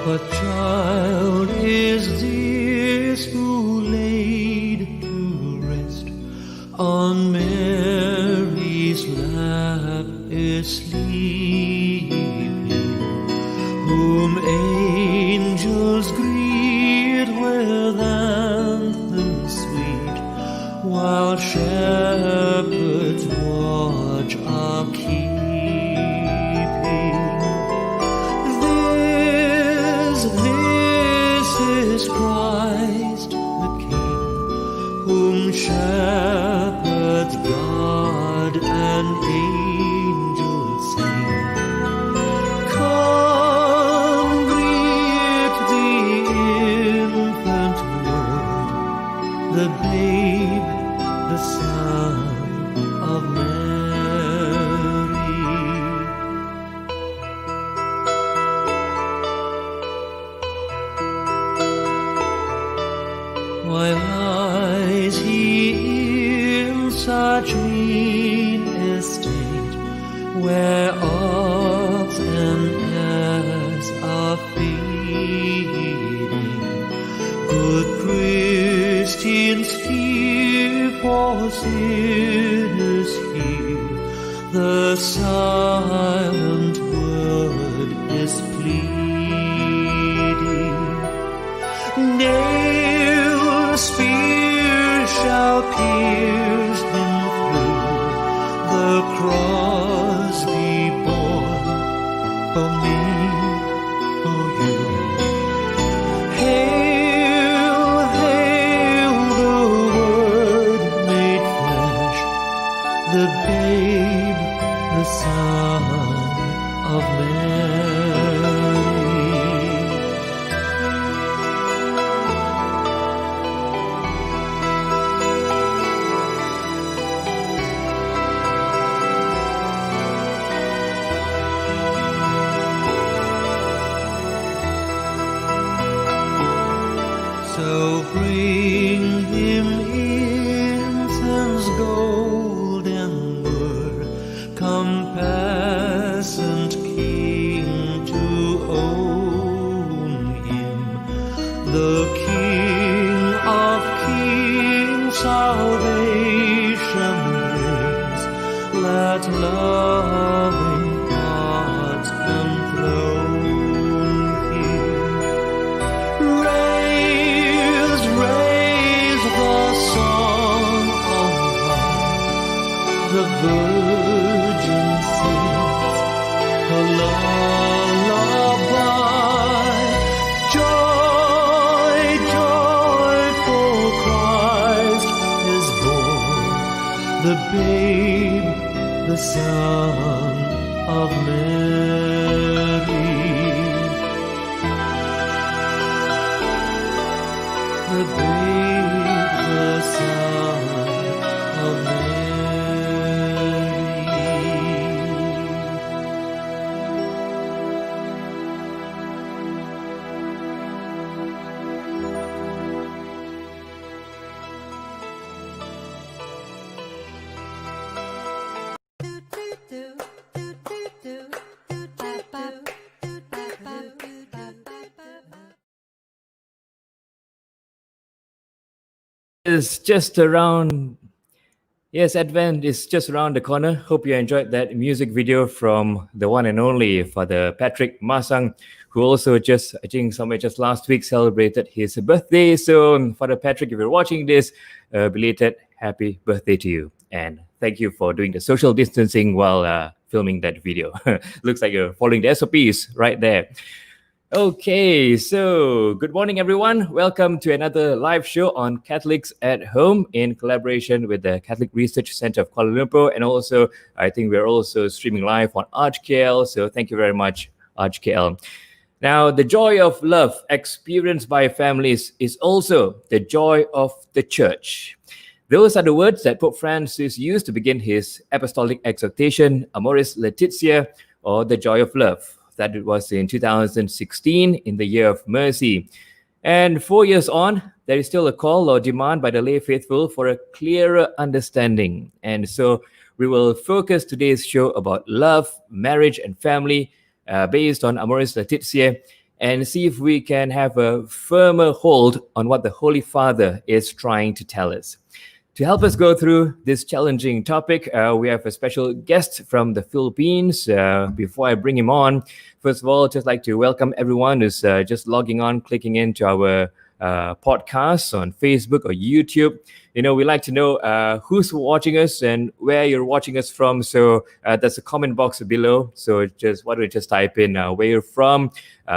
What child is this who laid to rest on Mary's lap is sleeping, whom angels greet with anthems sweet, while shepherds watch are keeping? This is Christ the King, whom shepherds guard and angels sing. Come, greet the infant Lord, the babe, the Son of Mary. Why lies he in such mean estate, where ox and ass are feeding? Good Christians, fear for sinners hear, the silent word is pleading. Nail, spear shall pierce him through, the cross be borne for me, for you. Hail, hail the Word made flesh, the babe, the Son of Mary. So bring him incense, gold and myrrh, compassionate King, to own him, the King of kings, salvation brings. Let loving hearts enthrone him. Raise the song on high, the Virgin sings her lullaby. Joy, joy, for Christ is born, the babe, the Son of Mary. The babe, the Son of Mary. Is just around. Yes, Advent is just around the corner. Hope you enjoyed that music video from the one and only Father Patrick Masang, who also just, I think somewhere just last week, celebrated his birthday. So Father Patrick, if you're watching this, belated happy birthday to you. And thank you for doing the social distancing while filming that video. Looks like you're following the SOPs right there. Okay, so good morning, everyone. Welcome to another live show on Catholics at Home in collaboration with the Catholic Research Center of Kuala Lumpur. And also, I think we're also streaming live on ArchKL. So thank you very much, ArchKL. Now, the joy of love experienced by families is also the joy of the church. Those are the words that Pope Francis used to begin his apostolic exhortation, Amoris Laetitia, or the joy of love. That it was in 2016, in the year of mercy. And 4 years on, there is still a call or demand by the lay faithful for a clearer understanding. And so we will focus today's show about love, marriage, and family based on Amoris Laetitia. and see if we can have a firmer hold on what the Holy Father is trying to tell us. To help us go through this challenging topic, we have a special guest from the Philippines. Before I bring him on, first of all, just like to welcome everyone who's just logging on, clicking into our podcasts on Facebook or YouTube. We like to know who's watching us and where you're watching us from. So there's a comment box below. So why don't you just type in where you're from,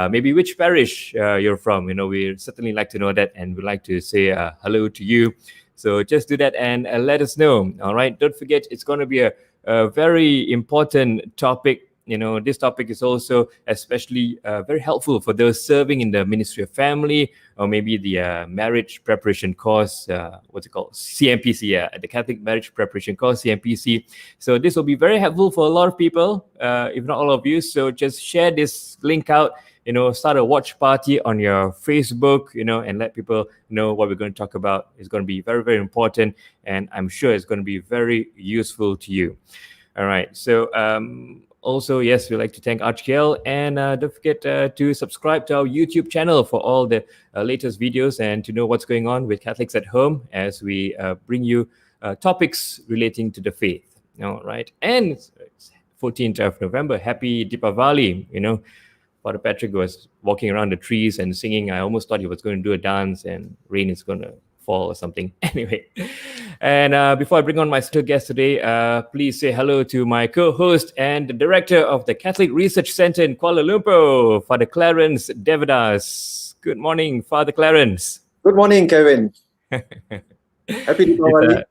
maybe which parish you're from. We certainly like to know that, and we'd like to say hello to you. So just do that and let us know. All right. Don't forget, it's going to be a very important topic. This topic is also especially very helpful for those serving in the Ministry of Family, or maybe the marriage preparation course, what's it called? CMPC, the Catholic Marriage Preparation Course, CMPC. So this will be very helpful for a lot of people, if not all of you. So just share this link out, start a watch party on your Facebook, and let people know what we're going to talk about. It's going to be very, very important, and I'm sure it's going to be very useful to you. All right. So, also, yes, we'd like to thank ArchKL, and don't forget to subscribe to our YouTube channel for all the latest videos and to know what's going on with Catholics at home as we bring you topics relating to the faith. All right. And it's 14th of November. Happy Deepavali. Father Patrick was walking around the trees and singing. I almost thought he was going to do a dance and rain is going to fall or something. Anyway, and before I bring on my special guest today, please say hello to my co-host and the director of the Catholic Research Center in Kuala Lumpur, Father Clarence Devadas. Good morning, Father Clarence. Good morning, Kevin. Happy Deepavali.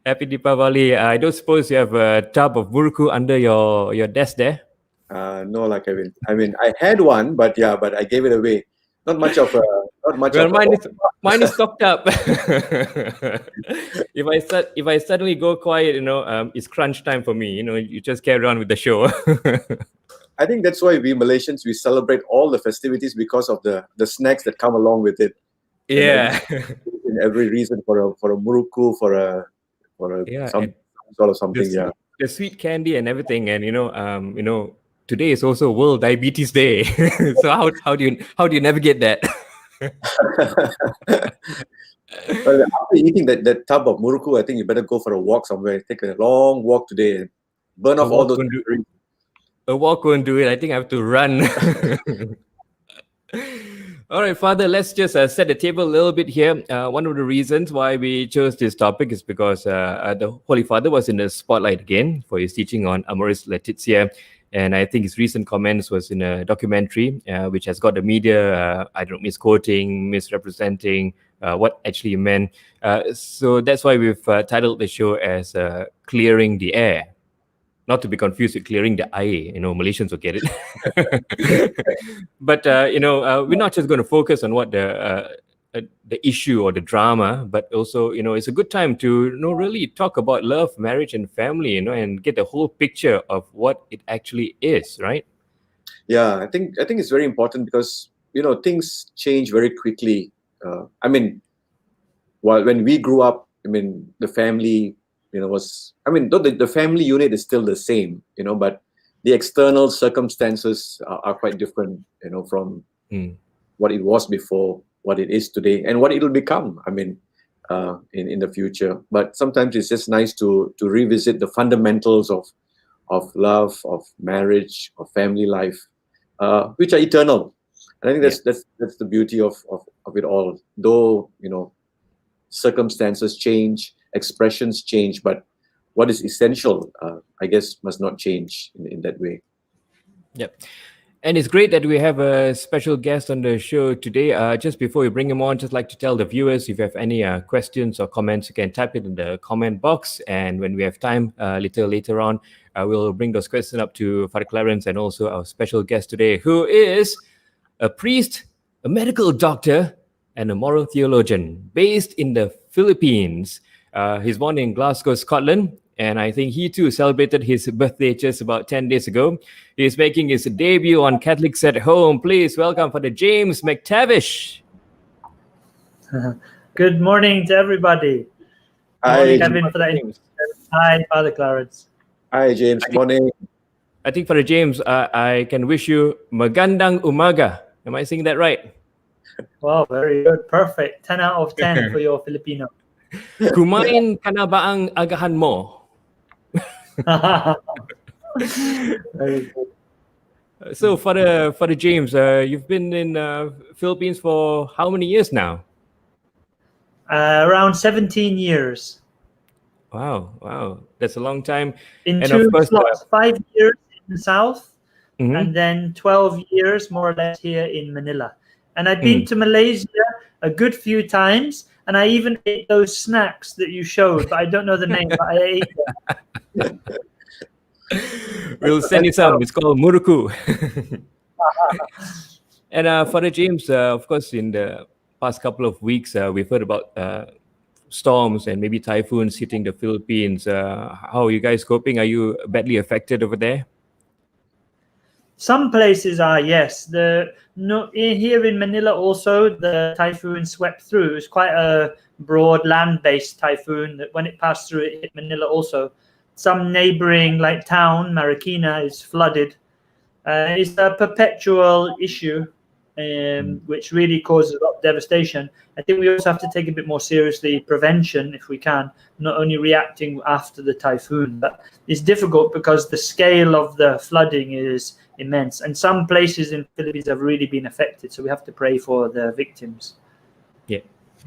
Happy Deepavali. I don't suppose you have a tub of muruku under your desk there? No, Kevin. I mean, I had one, but I gave it away. Not much of a. Mine is stocked up. If I suddenly go quiet, it's crunch time for me. You just carry on with the show. I think that's why we Malaysians, we celebrate all the festivities because of the snacks that come along with it. Yeah. And every reason for a muruku, for some sort of something. The sweet candy and everything, and today is also World Diabetes Day. So how do you navigate that? Well, after eating that tub of muruku, I think you better go for a walk somewhere. Take a long walk today and burn off all those. A walk won't do it. I think I have to run. All right, Father, let's just set the table a little bit here. One of the reasons why we chose this topic is because the Holy Father was in the spotlight again for his teaching on Amoris Laetitia. And I think his recent comments was in a documentary, which has got the media, misquoting, misrepresenting what actually meant. So that's why we've titled the show as Clearing the Air. Not to be confused with clearing the air. Malaysians will get it. But, we're not just going to focus on what the issue or the drama, but also, it's a good time to, really talk about love, marriage, and family, and get the whole picture of what it actually is, right? Yeah, I think it's very important because, things change very quickly. When we grew up, the family, the family unit is still the same, but the external circumstances are quite different, from what it was before, what it is today, and what it'll become, in the future. But sometimes it's just nice to revisit the fundamentals of love, of marriage, of family life, which are eternal. And I think that's the beauty of it all. Though, circumstances change, expressions change, but what is essential, I guess, must not change in that way. Yep. And it's great that we have a special guest on the show today. Just before we bring him on, just like to tell the viewers, if you have any questions or comments, you can type it in the comment box. And when we have time, later on, we'll bring those questions up to Father Clarence and also our special guest today, who is a priest, a medical doctor, and a moral theologian based in the Philippines. He's born in Glasgow, Scotland, and I think he too celebrated his birthday just about 10 days ago. He's making his debut on Catholics at Home. Please welcome Fr James McTavish. Good morning to everybody. Hi, Kevin, for that. Hi, Father Clarence. Hi, James. Morning. I think Fr James, I can wish you magandang umaga. Am I saying that right? Wow, very good. Perfect. 10 out of 10 for your Filipino. Kumain ka na ba ang agahan mo? Very good. So, Father James, you've been in Philippines for how many years now? Around 17 years. Wow, that's a long time. In And two of course, slots, 5 years in the south, mhm. and then 12 years more or less here in Manila. And I've been to Malaysia a good few times, and I even ate those snacks that you showed, but I don't know the name, but I ate them. We'll send you some. It's called muruku. And Father James, of course, in the past couple of weeks, we've heard about storms and maybe typhoons hitting the Philippines. How are you guys coping? Are you badly affected over there? Some places are, yes. Here in Manila also, the typhoon swept through. It was quite a broad land-based typhoon that when it passed through, it hit Manila also. Some neighboring town, Marikina, is flooded. It's a perpetual issue, which really causes a lot of devastation. I think we also have to take a bit more seriously prevention if we can, not only reacting after the typhoon. But it's difficult because the scale of the flooding is immense, and some places in the Philippines have really been affected. So we have to pray for the victims.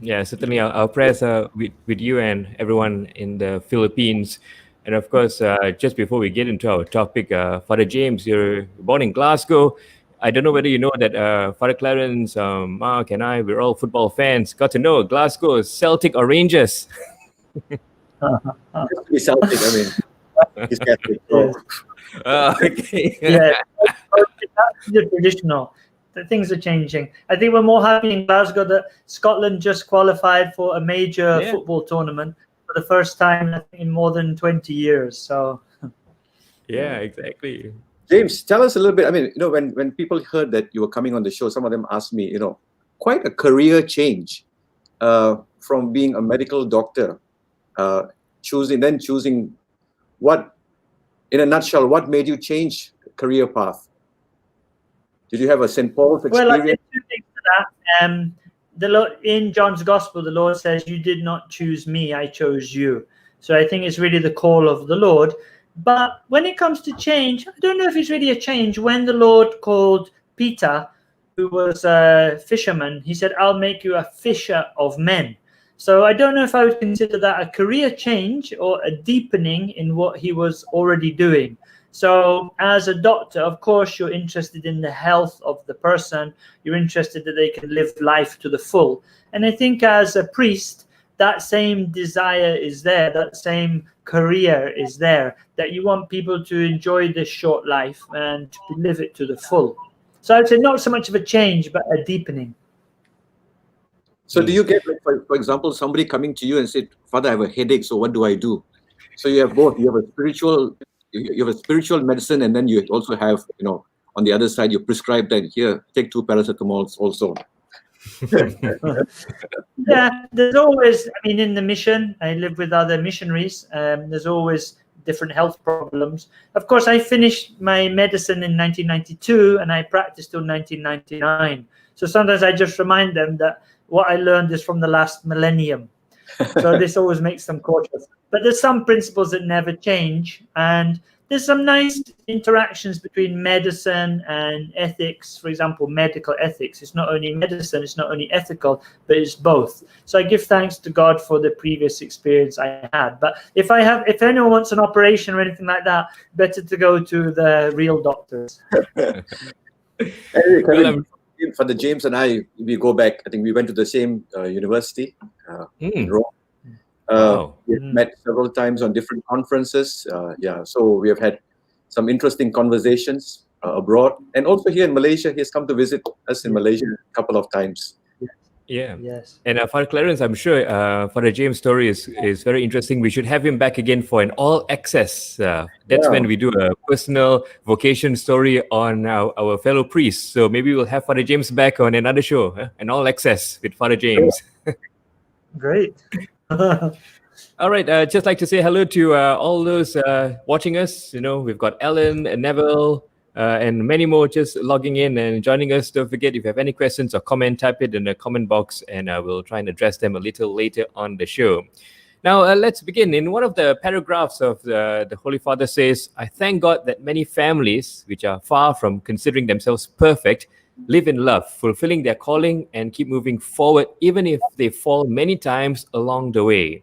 Yeah, certainly our prayers are with you and everyone in the Philippines. And of course, just before we get into our topic, Father James, you're born in Glasgow. I don't know whether you know that Father Clarence, Mark, and I, we're all football fans. Got to know Glasgow is Celtic or Rangers. He's Celtic, I mean, he's Catholic. So. Okay. Yeah, that's the traditional. Things are changing. I think we're more happy in Glasgow that Scotland just qualified for a major football tournament for the first time in more than 20 years. So, yeah, exactly. James, tell us a little bit. I mean, when people heard that you were coming on the show, some of them asked me, quite a career change from being a medical doctor, choosing what, in a nutshell, what made you change career path? Did you have a St. Paul's experience? Well, I did two things to that. In John's Gospel, the Lord says, "You did not choose me; I chose you." So I think it's really the call of the Lord. But when it comes to change, I don't know if it's really a change. When the Lord called Peter, who was a fisherman, he said, "I'll make you a fisher of men." So I don't know if I would consider that a career change or a deepening in what he was already doing. So as a doctor, of course, you're interested in the health of the person. You're interested that they can live life to the full. And I think as a priest, that same desire is there, that same career is there, that you want people to enjoy this short life and to live it to the full. So I'd say not so much of a change, but a deepening. So do you get, for example, somebody coming to you and said, "Father, I have a headache, so what do I do?" So you have both. You have a spiritual medicine, and then you also have, on the other side, you prescribe that, here, take 2 paracetamols also. Yeah, there's always, in the mission, I live with other missionaries. There's always different health problems. Of course, I finished my medicine in 1992 and I practiced till 1999. So sometimes I just remind them that what I learned is from the last millennium. So this always makes them cautious. But there's some principles that never change. And there's some nice interactions between medicine and ethics. For example, medical ethics. It's not only medicine, it's not only ethical, but it's both. So I give thanks to God for the previous experience I had. But if anyone wants an operation or anything like that, better to go to the real doctors. For the James and I, we go back. I think we went to the same university in Rome. We've met several times on different conferences. So we have had some interesting conversations abroad, and also here in Malaysia. He has come to visit us in Malaysia a couple of times. Yeah. Yes. And Father Clarence, I'm sure Father James' story is very interesting. We should have him back again for an all access. That's when we do a personal vocation story on our fellow priests. So maybe we'll have Father James back on another show, an all access with Father James. Great. All right. Just like to say hello to all those watching us. We've got Ellen and Neville, and many more just logging in and joining us. Don't forget, if you have any questions or comment, type it in the comment box, and we'll try and address them a little later on the show. Now, let's begin. In one of the paragraphs of the Holy Father says, I thank God that many families, which are far from considering themselves perfect, live in love, fulfilling their calling and keep moving forward, even if they fall many times along the way.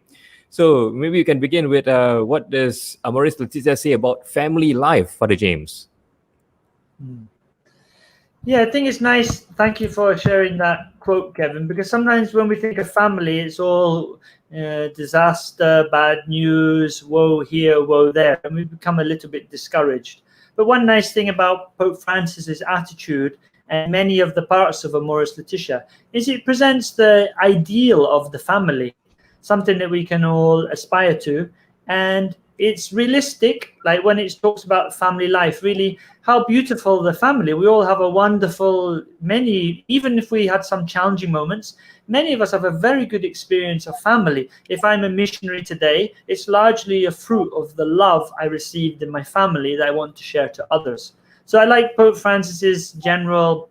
So maybe you can begin with what does Amoris Laetitia say about family life, Father James? Yeah, I think it's nice. Thank you for sharing that quote, Kevin, because sometimes when we think of family, it's all disaster, bad news, woe here, woe there, and we become a little bit discouraged. But one nice thing about Pope Francis's attitude and many of the parts of Amoris Laetitia is it presents the ideal of the family, something that we can all aspire to, and it's realistic. Like when it talks about family life, really how beautiful the family. We all have a wonderful, even if we had some challenging moments, many of us have a very good experience of family. If I'm a missionary today, it's largely a fruit of the love I received in my family that I want to share to others. So I like Pope Francis's general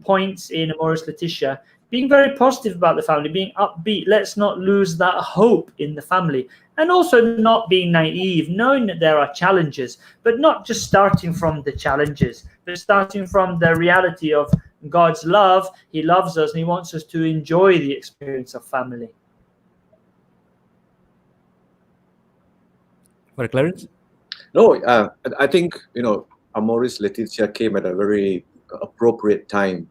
points in Amoris Laetitia, being very positive about the family, being upbeat. Let's not lose that hope in the family. And also not being naive, knowing that there are challenges, but not just starting from the challenges, but starting from the reality of God's love. He loves us and he wants us to enjoy the experience of family. Father Clarence? No, I think, Amoris Laetitia came at a very appropriate time,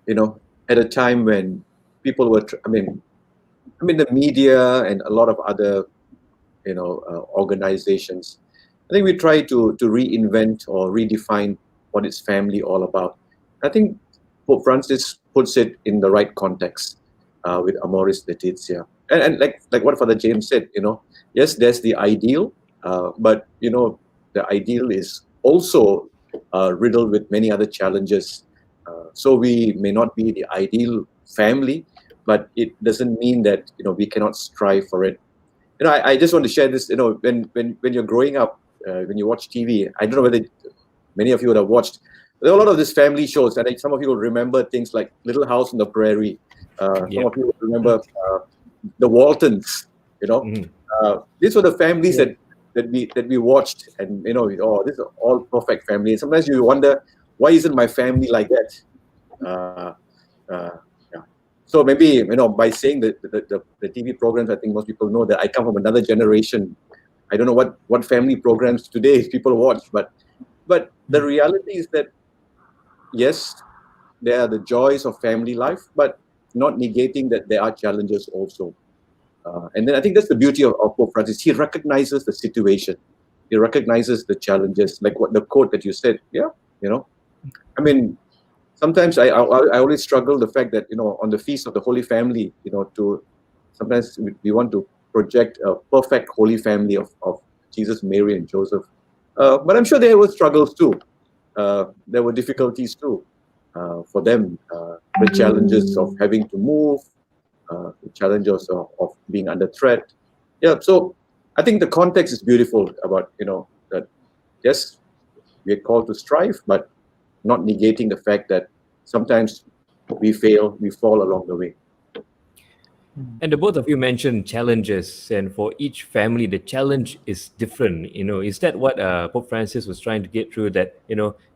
at a time when people were, the media and a lot of other, organizations, I think we try to reinvent or redefine what is family all about. I think Pope Francis puts it in the right context with Amoris Laetitia. And like what Father James said, yes, there's the ideal, but, the ideal is also riddled with many other challenges. So we may not be the ideal family, but it doesn't mean that, we cannot strive for it. I just want to share this, when you're growing up, when you watch TV, I don't know whether many of you would have watched, there are a lot of these family shows, and some of you will remember things like Little House on the Prairie. Some of you will remember the Waltons, these were the families that we watched, and, these are all perfect family. And sometimes you wonder, why isn't my family like that? So maybe, by saying the TV programs, I think most people know that I come from another generation. I don't know what family programs today people watch, but the reality is that, yes, there are the joys of family life, but not negating that there are challenges also. And then I think that's the beauty of Pope Francis. He recognizes the situation. He recognizes the challenges, like what the quote that you said. Sometimes I always struggle the fact that, on the Feast of the Holy Family, sometimes we want to project a perfect Holy Family of Jesus, Mary, and Joseph. But I'm sure there were struggles too. There were difficulties too for them. The challenges of having to move, the challenges of being under threat. So I think the context is beautiful about, that, yes, we are called to strive, but not negating the fact that sometimes we fail, we fall along the way. And the both of you mentioned challenges, and for each family, the challenge is different. Is that what Pope Francis was trying to get through? That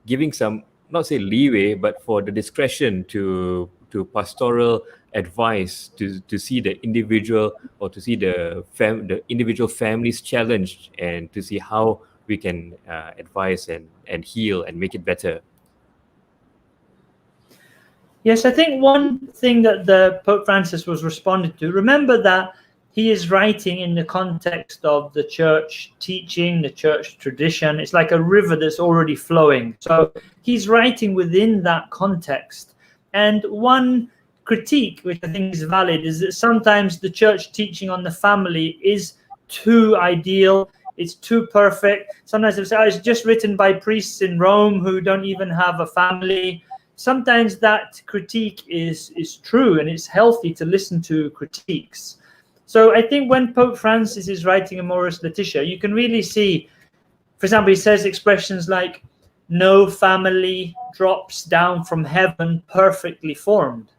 giving some, not say leeway, but for the discretion to pastoral advice to see the individual, or to see the individual family's challenge, and to see how we can advise and heal and make it better. Yes, I think one thing that the Pope Francis was responding to, remember that he is writing in the context of the church teaching, the church tradition. It's like a river that's already flowing. So he's writing within that context. And one critique, which I think is valid, is that sometimes the church teaching on the family is too ideal. It's too perfect. Sometimes they say, it's just written by priests in Rome who don't even have a family. Sometimes that critique is true, and it's healthy to listen to critiques. So I think when Pope Francis is writing Amoris Laetitia, you can really see, for example, he says expressions like, no family drops down from heaven perfectly formed.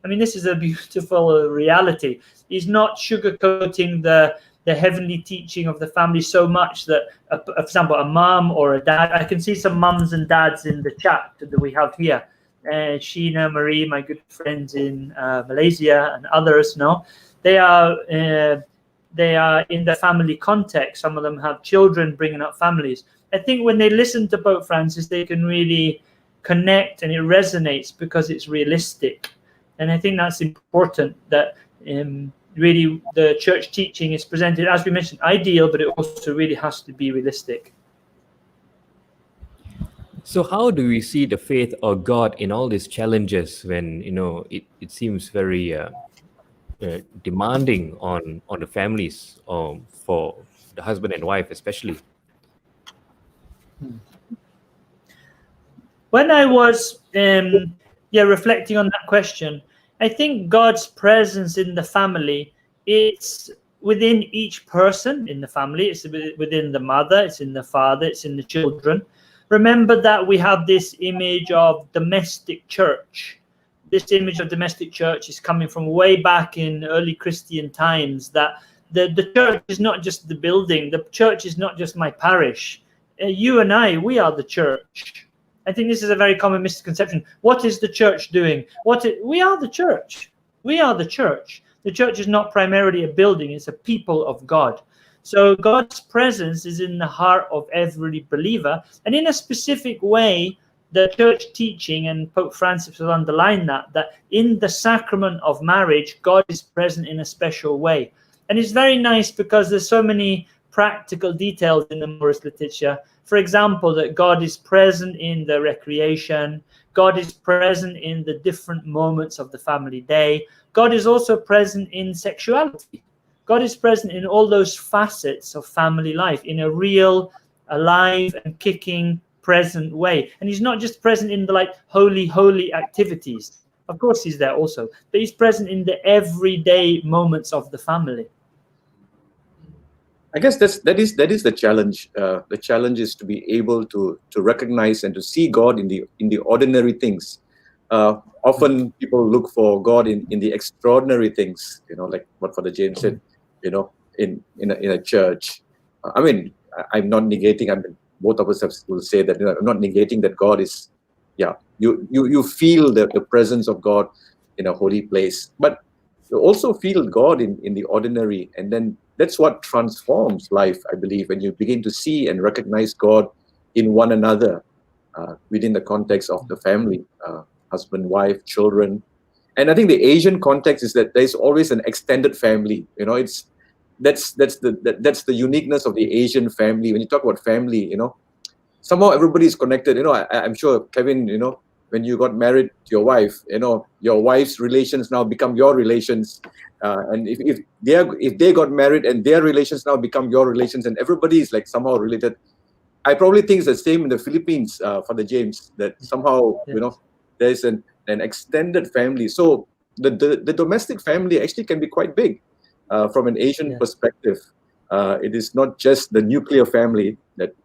I mean, this is a beautiful reality. He's not sugarcoating the heavenly teaching of the family so much that, for example, a mom or a dad, I can see some mums and dads in the chat that we have here. Sheena, Marie, my good friends in Malaysia, and others, no, they are in the family context. Some of them have children bringing up families. I think when they listen to Pope Francis, they can really connect, and it resonates because it's realistic. And I think that's important, that really the church teaching is presented, as we mentioned, ideal, but it also really has to be realistic. So how do we see the faith or God in all these challenges when, it seems very demanding on the families, for the husband and wife especially? When I was reflecting on that question, I think God's presence in the family, it's within each person in the family. It's within the mother, it's in the father, it's in the children. Remember that we have this image of domestic church. This image of domestic church is coming from way back in early Christian times, that the church is not just the building. The church is not just my parish. You and I, we are the church. I think this is a very common misconception. What is the church doing? We are the church. We are the church. The church is not primarily a building. It's a people of God. So God's presence is in the heart of every believer. And in a specific way, the church teaching, and Pope Francis will underline that in the sacrament of marriage, God is present in a special way. And it's very nice because there's so many practical details in the Amoris Laetitia. For example, that God is present in the recreation. God is present in the different moments of the family day. God is also present in sexuality. God is present in all those facets of family life in a real, alive and kicking, present way. And he's not just present in the holy activities. Of course he's there also, but he's present in the everyday moments of the family. I guess that is the challenge. The challenge is to be able to recognize and to see God in the ordinary things. Often people look for God in the extraordinary things. Like what Fr James said. In a church. I mean, I'm not negating. Both of us will say that. I'm not negating that God is. Yeah, you feel the presence of God in a holy place, but you also feel God in the ordinary, and then that's what transforms life, I believe, when you begin to see and recognize God in one another, within the context of the family, husband, wife, children. And I think the Asian context is that there's always an extended family. That's the uniqueness of the Asian family. When you talk about family, somehow everybody is connected. I'm sure, Kevin, when you got married to your wife, your wife's relations now become your relations. And if they got married and their relations now become your relations, and everybody is somehow related. I probably think it's the same in the Philippines, Fr James, that somehow, there's an extended family. So the domestic family actually can be quite big from an Asian perspective. It is not just the nuclear family that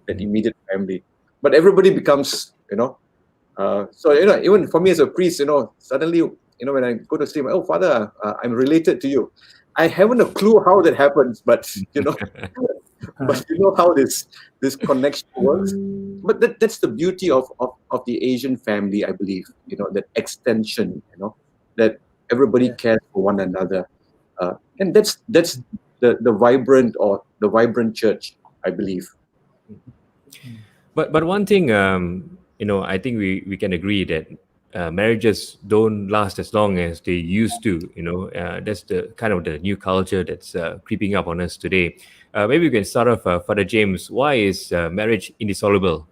immediate family, but everybody becomes, so, even for me as a priest, suddenly, when I go to sleep, oh, Father, I'm related to you. I haven't a clue how that happens, but, but how this connection works. But that's the beauty of the Asian family, I believe, that extension, that everybody cares for one another. And that's the vibrant church, I believe. But one thing, I think we can agree that marriages don't last as long as they used to. That's the kind of the new culture that's creeping up on us today. Maybe we can start off, Fr James. Why is marriage indissoluble?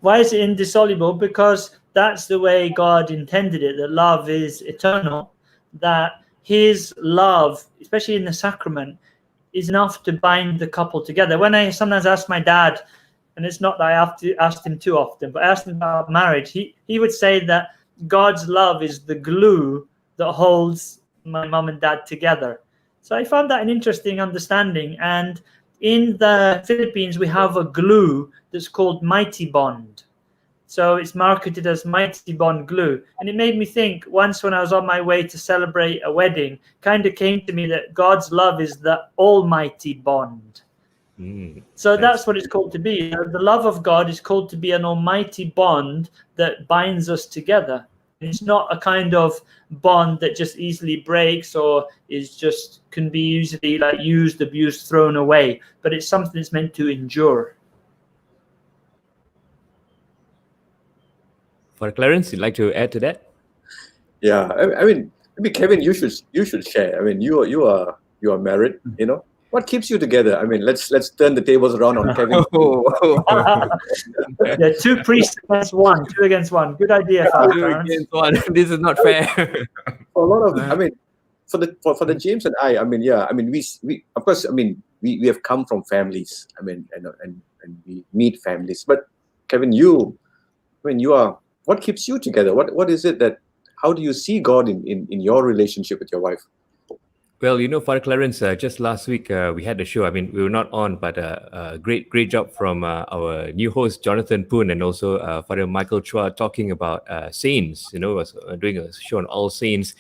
Why is it indissoluble? Because that's the way God intended it, that love is eternal, that his love, especially in the sacrament, is enough to bind the couple together. When I sometimes ask my dad, and it's not that I have to ask him too often, but I asked him about marriage, he would say that God's love is the glue that holds my mom and dad together. So I found that an interesting understanding. And in the Philippines, we have a glue that's called Mighty Bond. So it's marketed as Mighty Bond glue. And it made me think once when I was on my way to celebrate a wedding, kind of came to me that God's love is the almighty bond. So that's what it's called to be. The love of God is called to be an almighty bond that binds us together. It's not a kind of bond that just easily breaks or is just can be easily like used, abused, thrown away, but it's something that's meant to endure. For Clarence, you'd like to add to that? Yeah, I mean, maybe Kevin, you should share. I mean, you are married, you know. What keeps you together? I mean, let's turn the tables around on Kevin. Yeah, 2 priests against 1, 2 against 1. Good idea, Father. 2 against 1. This is not fair. For a lot of, I mean, for the James and I mean, yeah, I mean, we of course, I mean, we have come from families. I mean, and we meet families. But Kevin, you are. What keeps you together? What is it that? How do you see God in your relationship with your wife? Well, you know, Father Clarence, just last week we had the show. I mean, we were not on, but great job from our new host, Jonathan Poon, and also Father Michael Chua talking about saints. You know, was doing a show on all saints.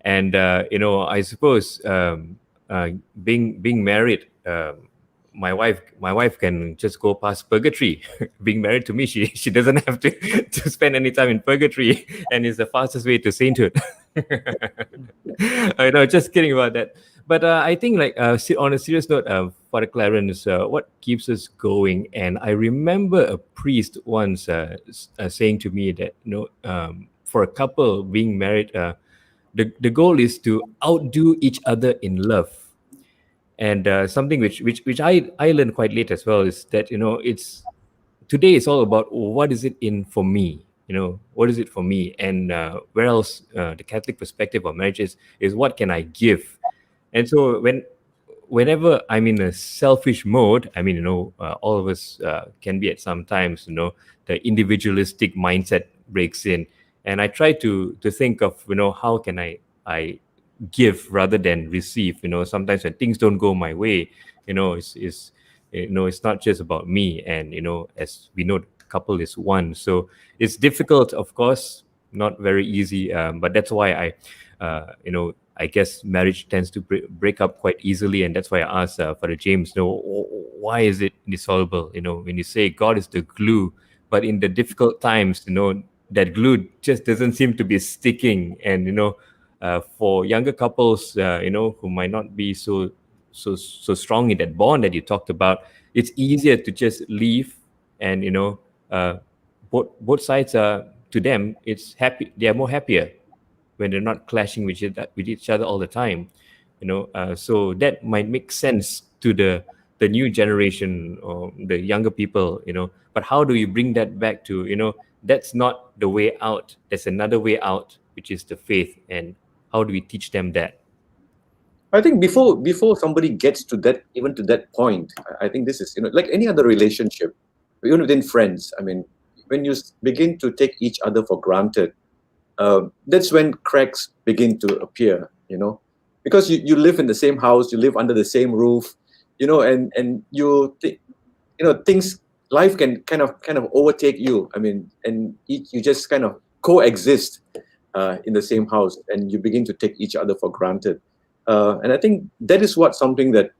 And, you know, I suppose being married, my wife can just go past purgatory. Being married to me, she doesn't have to spend any time in purgatory, and it's the fastest way to sainthood. I know, just kidding about that. But I think, like, on a serious note, Father Clarence, what keeps us going? And I remember a priest once saying to me that, you know, for a couple being married, the goal is to outdo each other in love. And something which I learned quite late as well is that, you know, today it's all about what is it in for me, you know, what is it for me, and where else the Catholic perspective of marriage is what can I give. And so whenever I'm in a selfish mode, I mean, you know, all of us can be at some times, you know, the individualistic mindset breaks in, and I try to think of, you know, how can I give rather than receive. You know, sometimes when things don't go my way, you know, it's not just about me. And, you know, as we know, the couple is one, so it's difficult, of course, not very easy, but that's why you know, I guess marriage tends to break up quite easily. And that's why I asked Father James, you know, why is it indissoluble? You know, when you say God is the glue, but in the difficult times, you know, that glue just doesn't seem to be sticking. And, you know, for younger couples, you know, who might not be so strong in that bond that you talked about, it's easier to just leave. And, you know, both sides are, to them, it's happy. They are more happier when they're not clashing with each other all the time. You know, so that might make sense to the new generation or the younger people. You know, but how do you bring that back to, you know, that's not the way out. There's another way out, which is the faith. And how do we teach them that? I think before somebody gets to that, even to that point, I think this is, you know, like any other relationship, even within friends. I mean, when you begin to take each other for granted, that's when cracks begin to appear, you know, because you live in the same house, you live under the same roof, you know, and you know, life can kind of overtake you. I mean, and you just kind of coexist in the same house, and you begin to take each other for granted. And I think that is something that,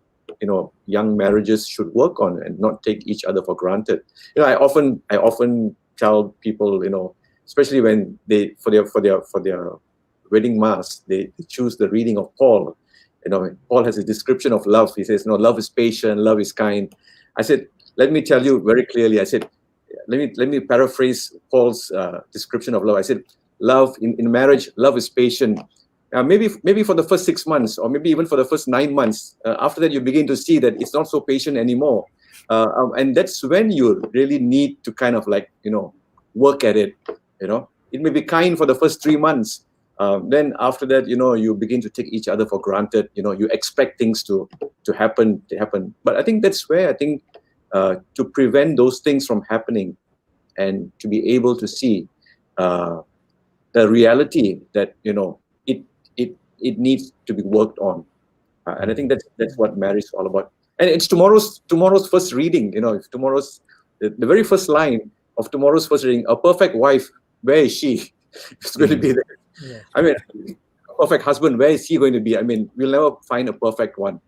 you know, young marriages should work on, and not take each other for granted. You know, I often tell people, you know, especially when they for their wedding mass, they choose the reading of Paul. You know, Paul has a description of love. He says, "No, love is patient, love is kind." I said, let me tell you very clearly. I said, let me paraphrase Paul's description of love. I said, love in marriage, love is patient. Maybe for the first 6 months, or maybe even for the first 9 months. After that, you begin to see that it's not so patient anymore, and that's when you really need to kind of, like, you know, work at it. You know, it may be kind for the first 3 months. Then after that, you know, you begin to take each other for granted. You know, you expect things to happen. But I think that's where, I think, to prevent those things from happening, and to be able to see the reality that, you know, it needs to be worked on. And I think that's what marriage is all about. And it's tomorrow's first reading. If tomorrow's the very first line of tomorrow's first reading, a perfect wife, where is she? It's going to be there. Yeah. I mean, a perfect husband, where is he going to be? I mean, we'll never find a perfect one.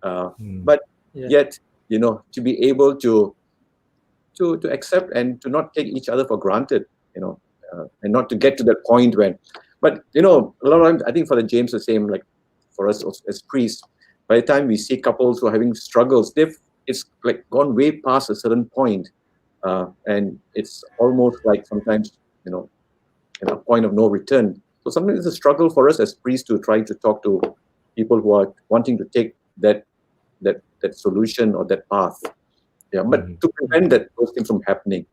But yet, to be able to accept and to not take each other for granted, and not to get to that point when. But a lot of times, I think for the James the same, like for us as priests, by the time we see couples who are having struggles, it's like gone way past a certain point, and it's almost like sometimes a point of no return. So sometimes it's a struggle for us as priests to try to talk to people who are wanting to take that solution or that path. But to prevent those things from happening.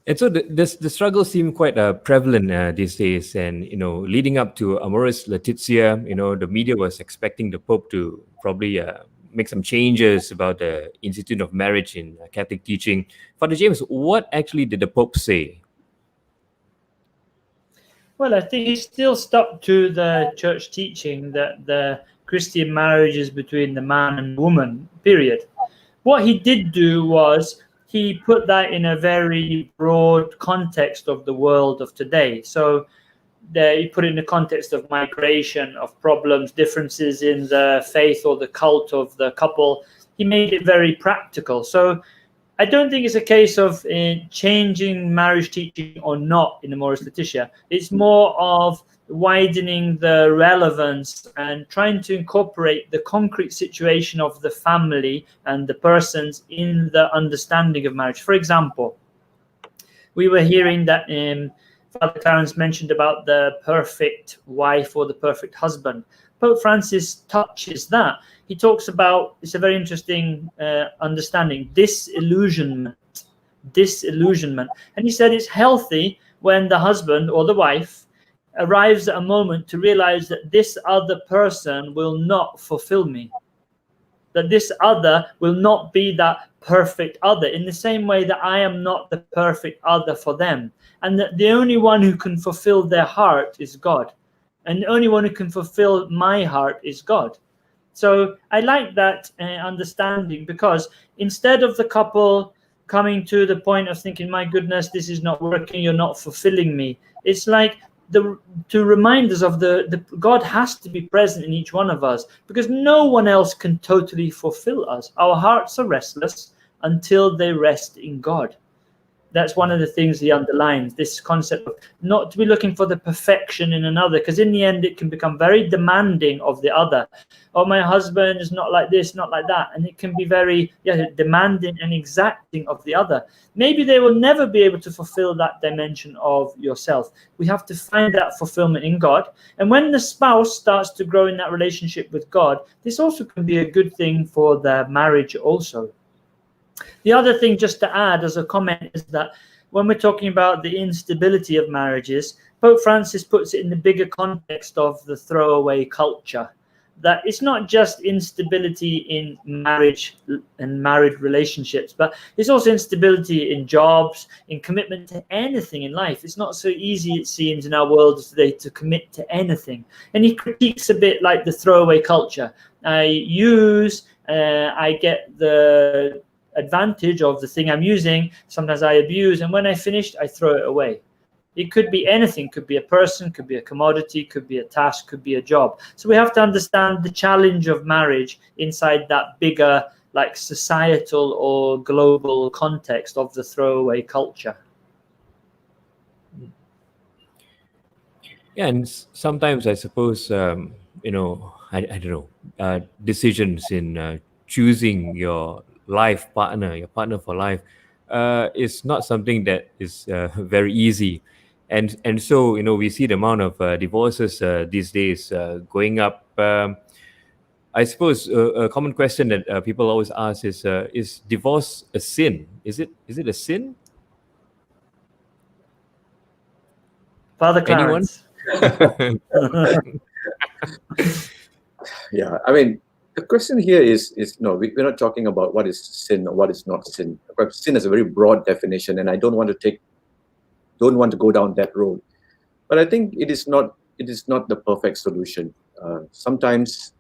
And so the struggles seem quite prevalent these days. And, leading up to Amoris Laetitia, the media was expecting the Pope to probably make some changes about the institute of marriage in Catholic teaching. Father James, what actually did the Pope say? Well, I think he still stuck to the church teaching that the Christian marriage is between the man and woman, period. What he did do was he put that in a very broad context of the world of today. So he put it in the context of migration, of problems, differences in the faith or the cult of the couple. He made it very practical. So I don't think it's a case of changing marriage teaching or not in Amoris Laetitia. It's more of widening the relevance and trying to incorporate the concrete situation of the family and the persons in the understanding of marriage. For example, we were hearing that Father Clarence mentioned about the perfect wife or the perfect husband. Pope Francis touches that. He talks about, it's a very interesting understanding, disillusionment. And he said it's healthy when the husband or the wife arrives at a moment to realize that this other person will not fulfill me, that this other will not be that perfect other, in the same way that I am not the perfect other for them, and that the only one who can fulfill their heart is God, and the only one who can fulfill my heart is God. So I like that understanding, because instead of the couple coming to the point of thinking, my goodness, this is not working, you're not fulfilling me, it's like to remind us of the God has to be present in each one of us, because no one else can totally fulfill us. Our hearts are restless until they rest in God. That's one of the things he underlines, this concept of not to be looking for the perfection in another, because in the end it can become very demanding of the other. Oh, my husband is not like this, not like that. And it can be very demanding and exacting of the other. Maybe they will never be able to fulfill that dimension of yourself. We have to find that fulfillment in God. And when the spouse starts to grow in that relationship with God, this also can be a good thing for the marriage also. The other thing, just to add as a comment, is that when we're talking about the instability of marriages, Pope Francis puts it in the bigger context of the throwaway culture. That it's not just instability in marriage and married relationships, but it's also instability in jobs, in commitment to anything in life. It's not so easy, it seems, in our world today to commit to anything. And he critiques a bit like the throwaway culture. I get the advantage of the thing I'm using, sometimes I abuse, and when I finished, I throw it away. It could be anything, could be a person, could be a commodity, could be a task, could be a job. So we have to understand the challenge of marriage inside that bigger, like societal or global context of the throwaway culture. Yeah, and sometimes I suppose, I don't know, decisions in choosing your life partner, your partner for life, is not something that is very easy. And so, we see the amount of divorces these days going up. I suppose a common question that people always ask is divorce a sin? Is it a sin? Father Clarence. Yeah, I mean, the question here is no, we're not talking about what is sin or what is not sin. Sin is a very broad definition, and I don't want to go down that road. But I think it is not the perfect solution. sometimes,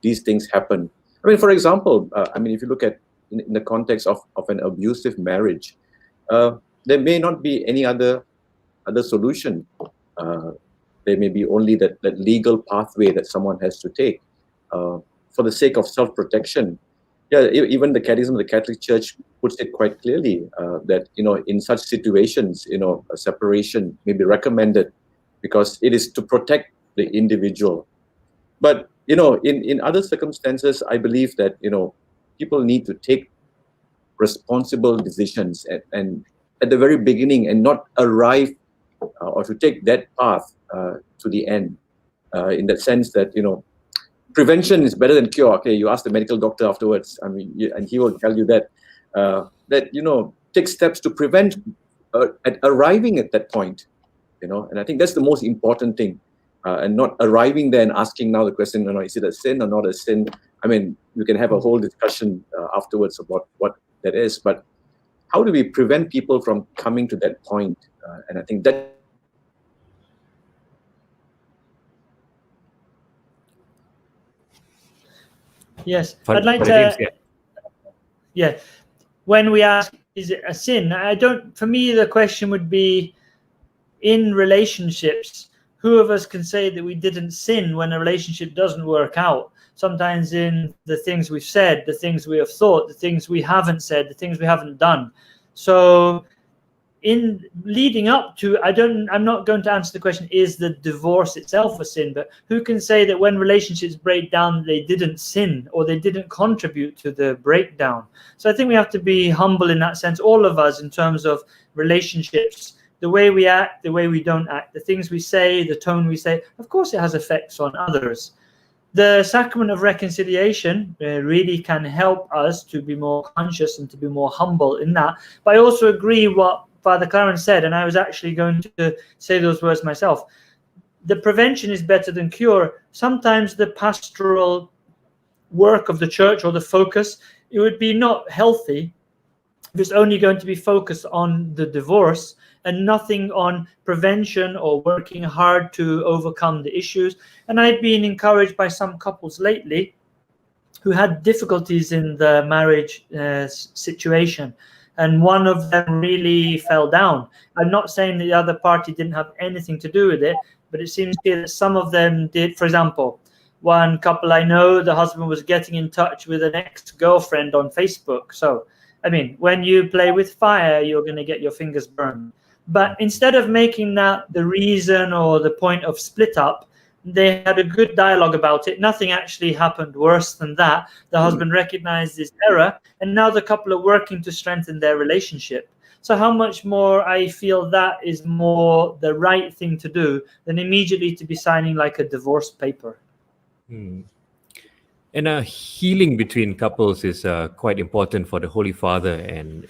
these things happen. I mean, for example, if you look at in the context of an abusive marriage, there may not be any other solution. There may be only that legal pathway that someone has to take for the sake of self-protection. Yeah, even the Catechism of the Catholic Church puts it quite clearly that in such situations, a separation may be recommended because it is to protect the individual. But in other circumstances, I believe that people need to take responsible decisions and at the very beginning, and not arrive or to take that path to the end. In that sense that prevention is better than cure. Okay, you ask the medical doctor afterwards. And he will tell you that take steps to prevent at arriving at that point. And I think that's the most important thing. And not arriving there and asking now the question, is it a sin or not a sin? I mean, you can have a whole discussion afterwards about what that is. But how do we prevent people from coming to that point? And I think that. Yes, I'd like to. Yeah, when we ask, is it a sin? For me, the question would be, in relationships, who of us can say that we didn't sin when a relationship doesn't work out? Sometimes in the things we've said, the things we have thought, the things we haven't said, the things we haven't done. So in leading up to, I'm not going to answer the question, is the divorce itself a sin? But who can say that when relationships break down, they didn't sin or they didn't contribute to the breakdown? So I think we have to be humble in that sense, all of us, in terms of relationships. The way we act, the way we don't act, the things we say, the tone we say, of course it has effects on others. The sacrament of reconciliation really can help us to be more conscious and to be more humble in that. But I also agree what Father Clarence said, and I was actually going to say those words myself. The prevention is better than cure. Sometimes the pastoral work of the church, or the focus, it would be not healthy if it's only going to be focused on the divorce and nothing on prevention or working hard to overcome the issues. And I've been encouraged by some couples lately who had difficulties in the marriage situation. And one of them really fell down. I'm not saying the other party didn't have anything to do with it, but it seems clear that some of them did. For example, one couple I know, the husband was getting in touch with an ex-girlfriend on Facebook. So, I mean, when you play with fire, you're going to get your fingers burned. But instead of making that the reason or the point of split up, they had a good dialogue about it. Nothing actually happened worse than that. The husband recognized his error, and now the couple are working to strengthen their relationship. So how much more I feel that is more the right thing to do than immediately to be signing like a divorce paper. And healing between couples is quite important for the Holy Father. And,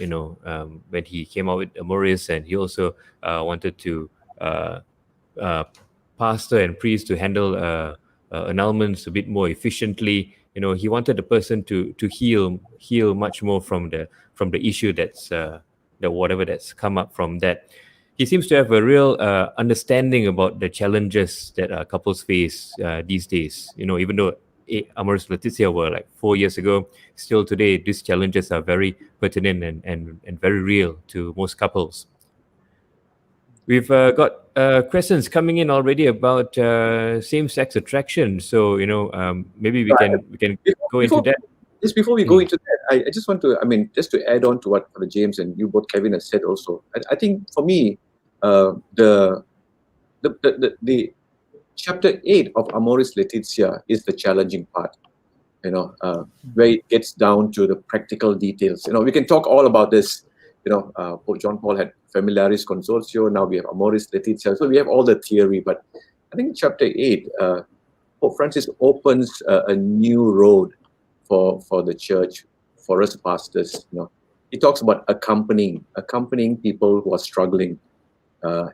when he came out with Amoris, and he also wanted to pastor and priest to handle annulments a bit more efficiently. He wanted the person to heal much more from the issue that's whatever that's come up from that. He seems to have a real understanding about the challenges that couples face these days. Even though Amoris Laetitia were like 4 years ago, still today these challenges are very pertinent and very real to most couples. We've got questions coming in already about same-sex attraction. So maybe we can go into that. Just before we go into that, I just want to, just to add on to what Fr James and you both, Kevin, have said also. I think for me, the chapter 8 of Amoris Laetitia is the challenging part. Where it gets down to the practical details. We can talk all about this. Pope John Paul had Familiaris Consortio. Now we have Amoris Laetitia. So we have all the theory. But I think chapter 8, Pope Francis opens a new road for the church, for us pastors. He talks about accompanying people who are struggling.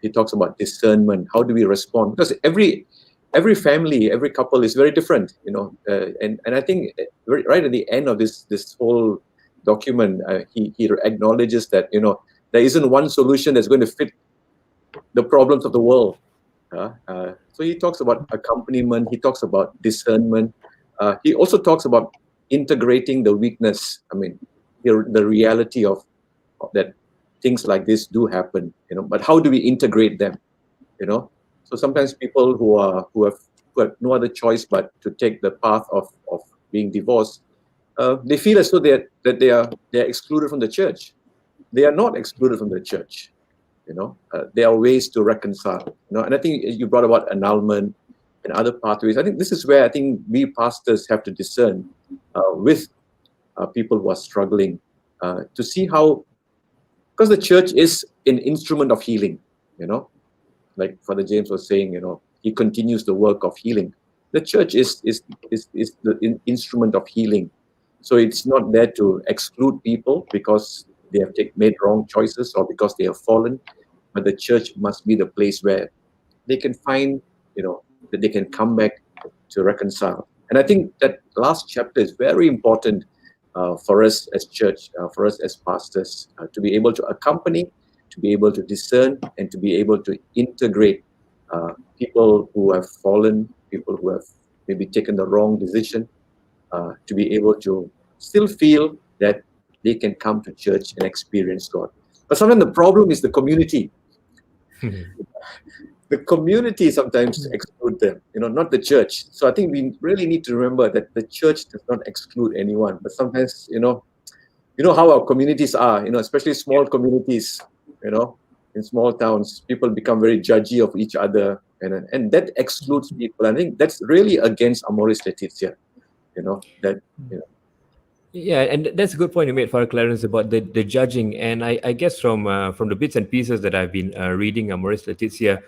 He talks about discernment. How do we respond? Because every family, every couple is very different. And I think right at the end of this whole document, he acknowledges that there isn't one solution that's going to fit the problems of the world. So he talks about accompaniment. He talks about discernment. He also talks about integrating the weakness. I mean, the reality of that things like this do happen. But how do we integrate them? So sometimes people who have no other choice but to take the path of being divorced, they feel as though that they're excluded from the church. They are not excluded from the church. There are ways to reconcile. And I think you brought about annulment and other pathways. I think this is where I think we pastors have to discern with people who are struggling to see how, because the church is an instrument of healing. Like Father James was saying, he continues the work of healing. The church is the instrument of healing. So it's not there to exclude people because they have made wrong choices or because they have fallen, but the church must be the place where they can find, that they can come back to reconcile. And I think that last chapter is very important for us as church, for us as pastors, to be able to accompany, to be able to discern, and to be able to integrate people who have fallen, people who have maybe taken the wrong decision, to be able to still feel that they can come to church and experience God. But sometimes the problem is the community. The community sometimes exclude them, not the church. So I think we really need to remember that the church does not exclude anyone. But sometimes, how our communities are, especially small communities, in small towns, people become very judgy of each other, and that excludes people. I think that's really against Amoris Laetitia, Yeah, and that's a good point you made, Father Clarence, about the judging. And I guess from the bits and pieces that I've been reading, Amoris Laetitia,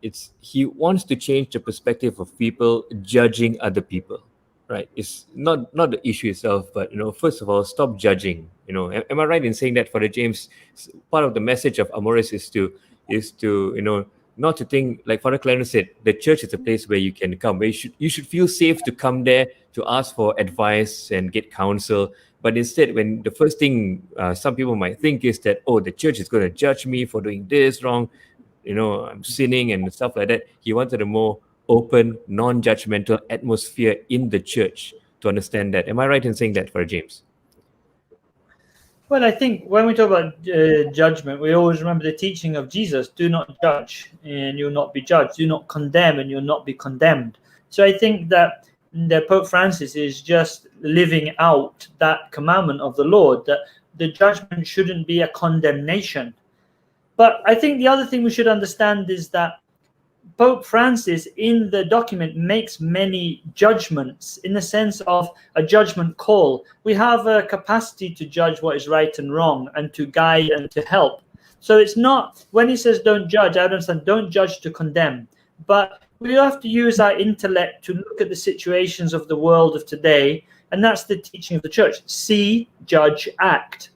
it's he wants to change the perspective of people judging other people, right? It's not the issue itself, but first of all, stop judging. Am I right in saying that, Father James? Part of the message of Amoris is to not to think, like Father Clarence said, the church is a place where you can come, where you should feel safe to come there to ask for advice and get counsel. But instead, when the first thing some people might think is that, oh, the church is going to judge me for doing this wrong, I'm sinning and stuff like that. He wanted a more open, non-judgmental atmosphere in the church to understand that. Am I right in saying that, Father James? Well, I think when we talk about judgment, we always remember the teaching of Jesus: do not judge and you'll not be judged. Do not condemn and you'll not be condemned. So I think that the Pope Francis is just living out that commandment of the Lord, that the judgment shouldn't be a condemnation. But I think the other thing we should understand is that Pope Francis in the document makes many judgments in the sense of a judgment call. We have a capacity to judge what is right and wrong and to guide and to help. So it's not, when he says don't judge, I understand, don't judge to condemn. But we have to use our intellect to look at the situations of the world of today, and that's the teaching of the church. See, judge, act.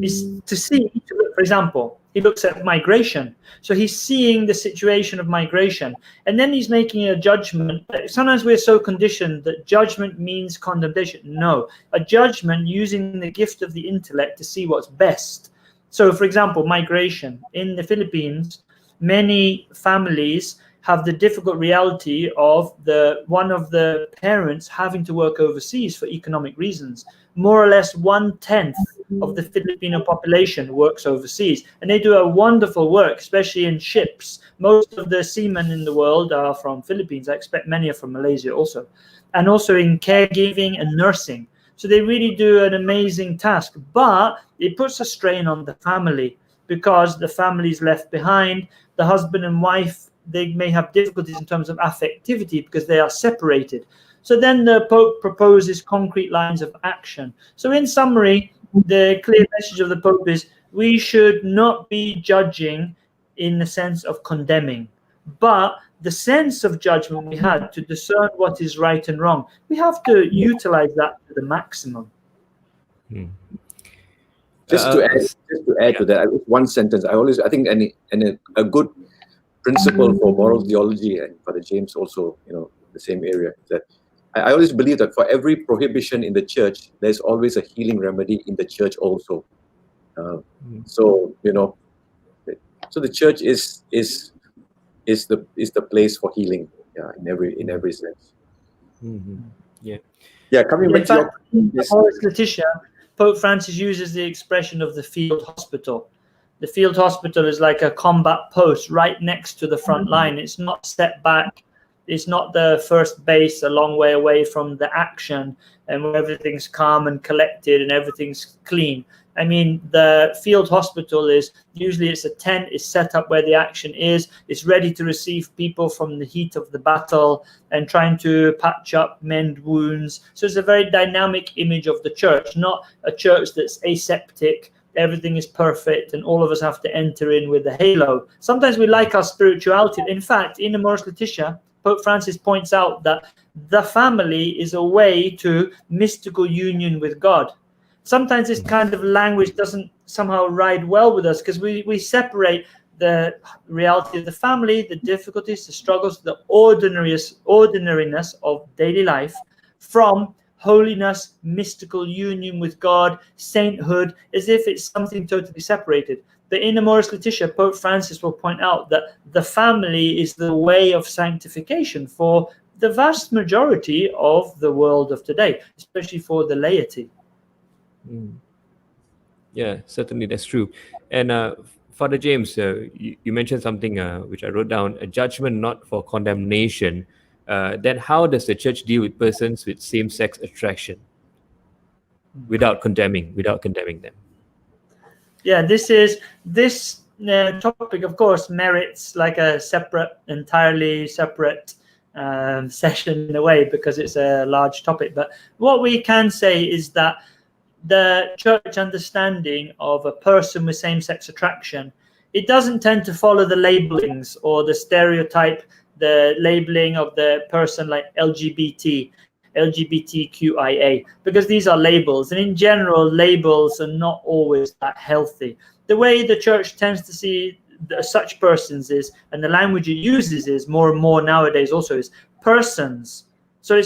Is to see, to look, for example, he looks at migration. So he's seeing the situation of migration, and then he's making a judgment. Sometimes we're so conditioned that judgment means condemnation. No, a judgment using the gift of the intellect to see what's best. So, for example, migration. In the Philippines, many families have the difficult reality of one of the parents having to work overseas for economic reasons. More or less 1/10 of the Filipino population works overseas, and they do a wonderful work, especially in ships. Most of the seamen in the world are from Philippines. I expect many are from Malaysia also, and also in caregiving and nursing. So they really do an amazing task, but it puts a strain on the family because the family is left behind. The husband and wife, they may have difficulties in terms of affectivity because they are separated. So then the Pope proposes concrete lines of action. So in summary, the clear message of the Pope is we should not be judging in the sense of condemning, but the sense of judgment we had to discern what is right and wrong, we have to utilize that to the maximum. Just to add to that, one sentence. I think a good principle for moral theology, and Father James also, the same area, that I always believe that for every prohibition in the church, there's always a healing remedy in the church also. So the church is is the place for healing. Yeah, in every sense. Yeah, coming back to your Amoris Laetitia, Pope Francis uses the expression of the field hospital. The field hospital is like a combat post right next to the front line. It's not set back. It's not the first base a long way away from the action and where everything's calm and collected and everything's clean. I mean, the field hospital is usually it's a tent, it's set up where the action is, it's ready to receive people from the heat of the battle and trying to patch up, mend wounds. So it's a very dynamic image of the church, not a church that's aseptic, everything is perfect, and all of us have to enter in with the halo. Sometimes we like our spirituality. In fact, in Amoris Laetitia, Pope Francis points out that the family is a way to mystical union with God. Sometimes this kind of language doesn't somehow ride well with us because we separate the reality of the family, the difficulties, the struggles, the ordinariness of daily life from holiness, mystical union with God, sainthood, as if it's something totally separated. But in Amoris Laetitia, Pope Francis will point out that the family is the way of sanctification for the vast majority of the world of today, especially for the laity. Yeah, certainly that's true. And Father James, you mentioned something which I wrote down: a judgment not for condemnation. Then how does the church deal with persons with same-sex attraction without condemning them? Yeah, this topic, of course, merits like a entirely separate session in a way because it's a large topic. But what we can say is that the church understanding of a person with same-sex attraction, it doesn't tend to follow the labelings or the stereotype, the labeling of the person like LGBTQIA, because these are labels, and in general labels are not always that healthy. The way the church tends to see such persons is, and the language it uses is more and more nowadays also, is persons. So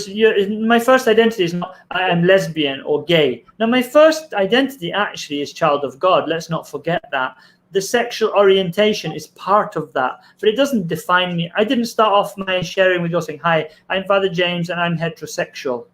my first identity is not I am lesbian or gay. Now my first identity actually is child of God. Let's not forget that. The sexual orientation is part of that, but it doesn't define me. I didn't start off my sharing with you saying, hi, I'm Father James and I'm heterosexual.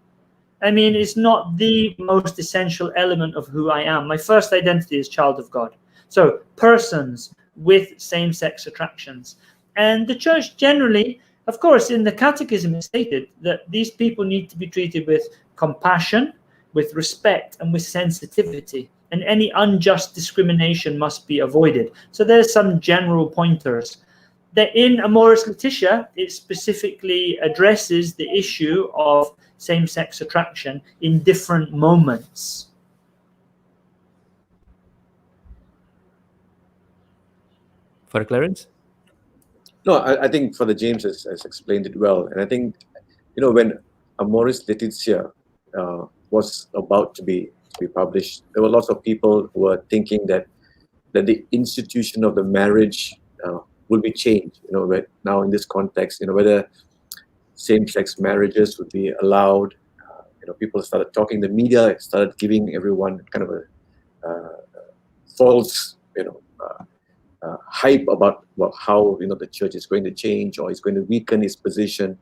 I mean, it's not the most essential element of who I am. My first identity is child of God. So persons with same-sex attractions. And the church generally, of course, in the catechism it's stated that these people need to be treated with compassion, with respect, and with sensitivity. And any unjust discrimination must be avoided. So there's some general pointers. That in Amoris Laetitia, it specifically addresses the issue of same-sex attraction in different moments. Father Clarence? No, I think Father James has explained it well. And I think, when Amoris Laetitia was about to be published, there were lots of people who were thinking that the institution of the marriage will be changed. Now in this context, whether same-sex marriages would be allowed. People started talking. The media started giving everyone kind of a false, hype about how the church is going to change or is going to weaken its position.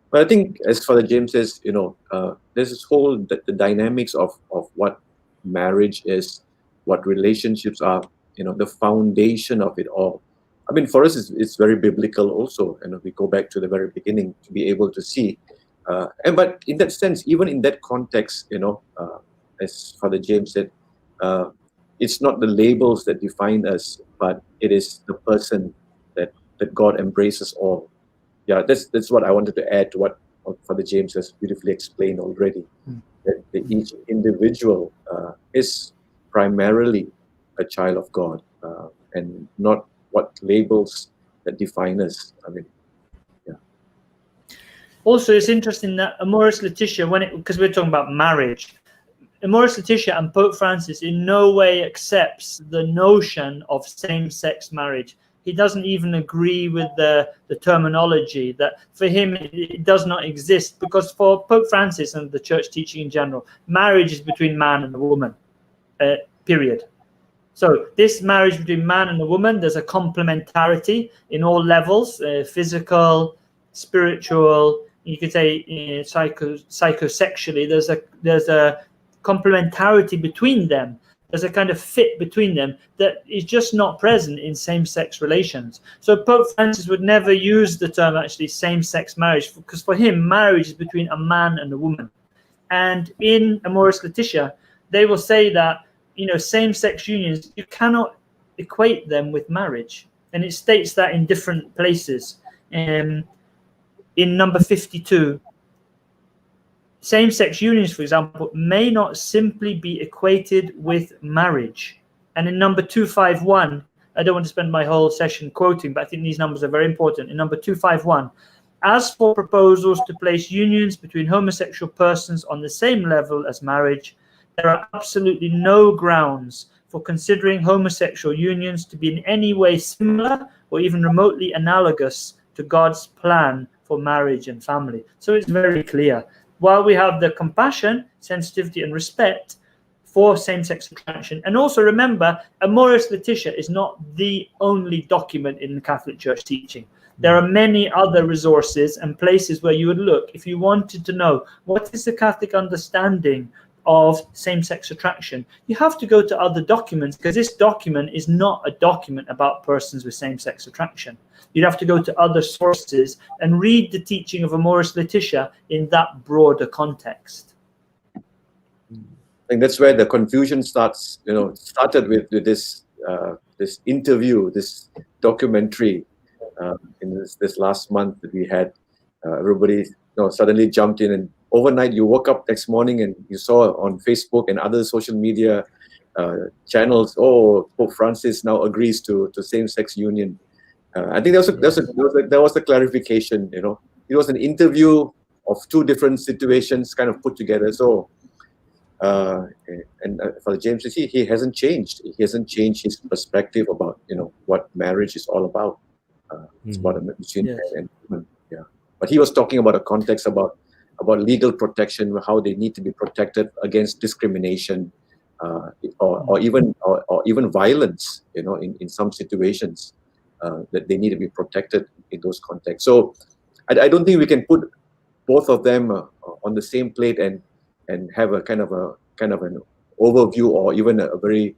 But I think, as Father James says, there's this whole the dynamics of what marriage is, what relationships are, the foundation of it all. I mean, for us, it's very biblical also, and we go back to the very beginning to be able to see. But in that sense, even in that context, as Father James said, it's not the labels that define us, but it is the person that God embraces all. Yeah, that's what I wanted to add to what Father James has beautifully explained already. That each individual is primarily a child of God, and not what labels that define us. I mean, yeah. Also, it's interesting that Amoris Laetitia, because we're talking about marriage, Amoris Laetitia and Pope Francis in no way accepts the notion of same-sex marriage. He doesn't even agree with the terminology, that for him it does not exist, because for Pope Francis and the church teaching in general, marriage is between man and a woman, period. So this marriage between man and a woman, there's a complementarity in all levels, physical, spiritual, you could say psychosexually. There's a complementarity between them. There's a kind of fit between them that is just not present in same-sex relations. So Pope Francis would never use the term actually same-sex marriage, because for him, marriage is between a man and a woman. And in Amoris Laetitia, they will say that, same-sex unions, you cannot equate them with marriage. And it states that in different places. In number 52, same-sex unions, for example, may not simply be equated with marriage. And in number 251, I don't want to spend my whole session quoting, but I think these numbers are very important. In number 251, as for proposals to place unions between homosexual persons on the same level as marriage, there are absolutely no grounds for considering homosexual unions to be in any way similar or even remotely analogous to God's plan for marriage and family. So it's very clear. While we have the compassion, sensitivity, and respect for same-sex attraction, and also remember, Amoris Laetitia is not the only document in the Catholic Church teaching. There are many other resources and places where you would look if you wanted to know what is the Catholic understanding of same-sex attraction. You have to go to other documents, because this document is not a document about persons with same-sex attraction. You'd have to go to other sources and read the teaching of Amoris Laetitia in that broader context. I think that's where the confusion starts. Started with this this interview, this documentary in this last month that we had. Everybody suddenly jumped in, and overnight you woke up next morning and you saw on Facebook and other social media channels, Pope Francis now agrees to same-sex union. I think there was a clarification. It was an interview of two different situations kind of put together. So, and Fr James, he hasn't changed. He hasn't changed his perspective about what marriage is all about. It's about between man and woman. Yeah, but he was talking about a context about legal protection, how they need to be protected against discrimination, or even violence. In some situations. That they need to be protected in those contexts. So I don't think we can put both of them on the same plate and have a kind of an overview, or even a very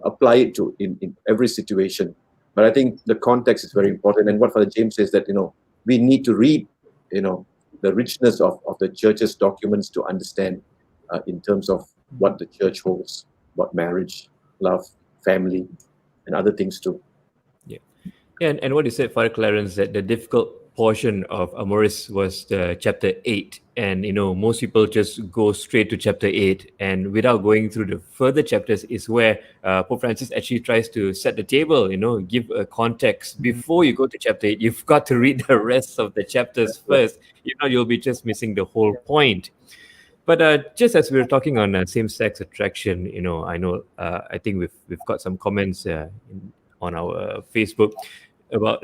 apply it to in every situation. But I think the context is very important. And what Fr James says, that we need to read the richness of the church's documents to understand in terms of what the church holds about marriage, love, family, and other things too. Yeah, and what you said, Father Clarence, that the difficult portion of Amoris was the chapter 8, and most people just go straight to chapter 8, and without going through the further chapters is where Pope Francis actually tries to set the table, give a context. Before you go to chapter 8, you've got to read the rest of the chapters first. You'll be just missing the whole point. But just as we were talking on same-sex attraction, I think we've got some comments on our Facebook about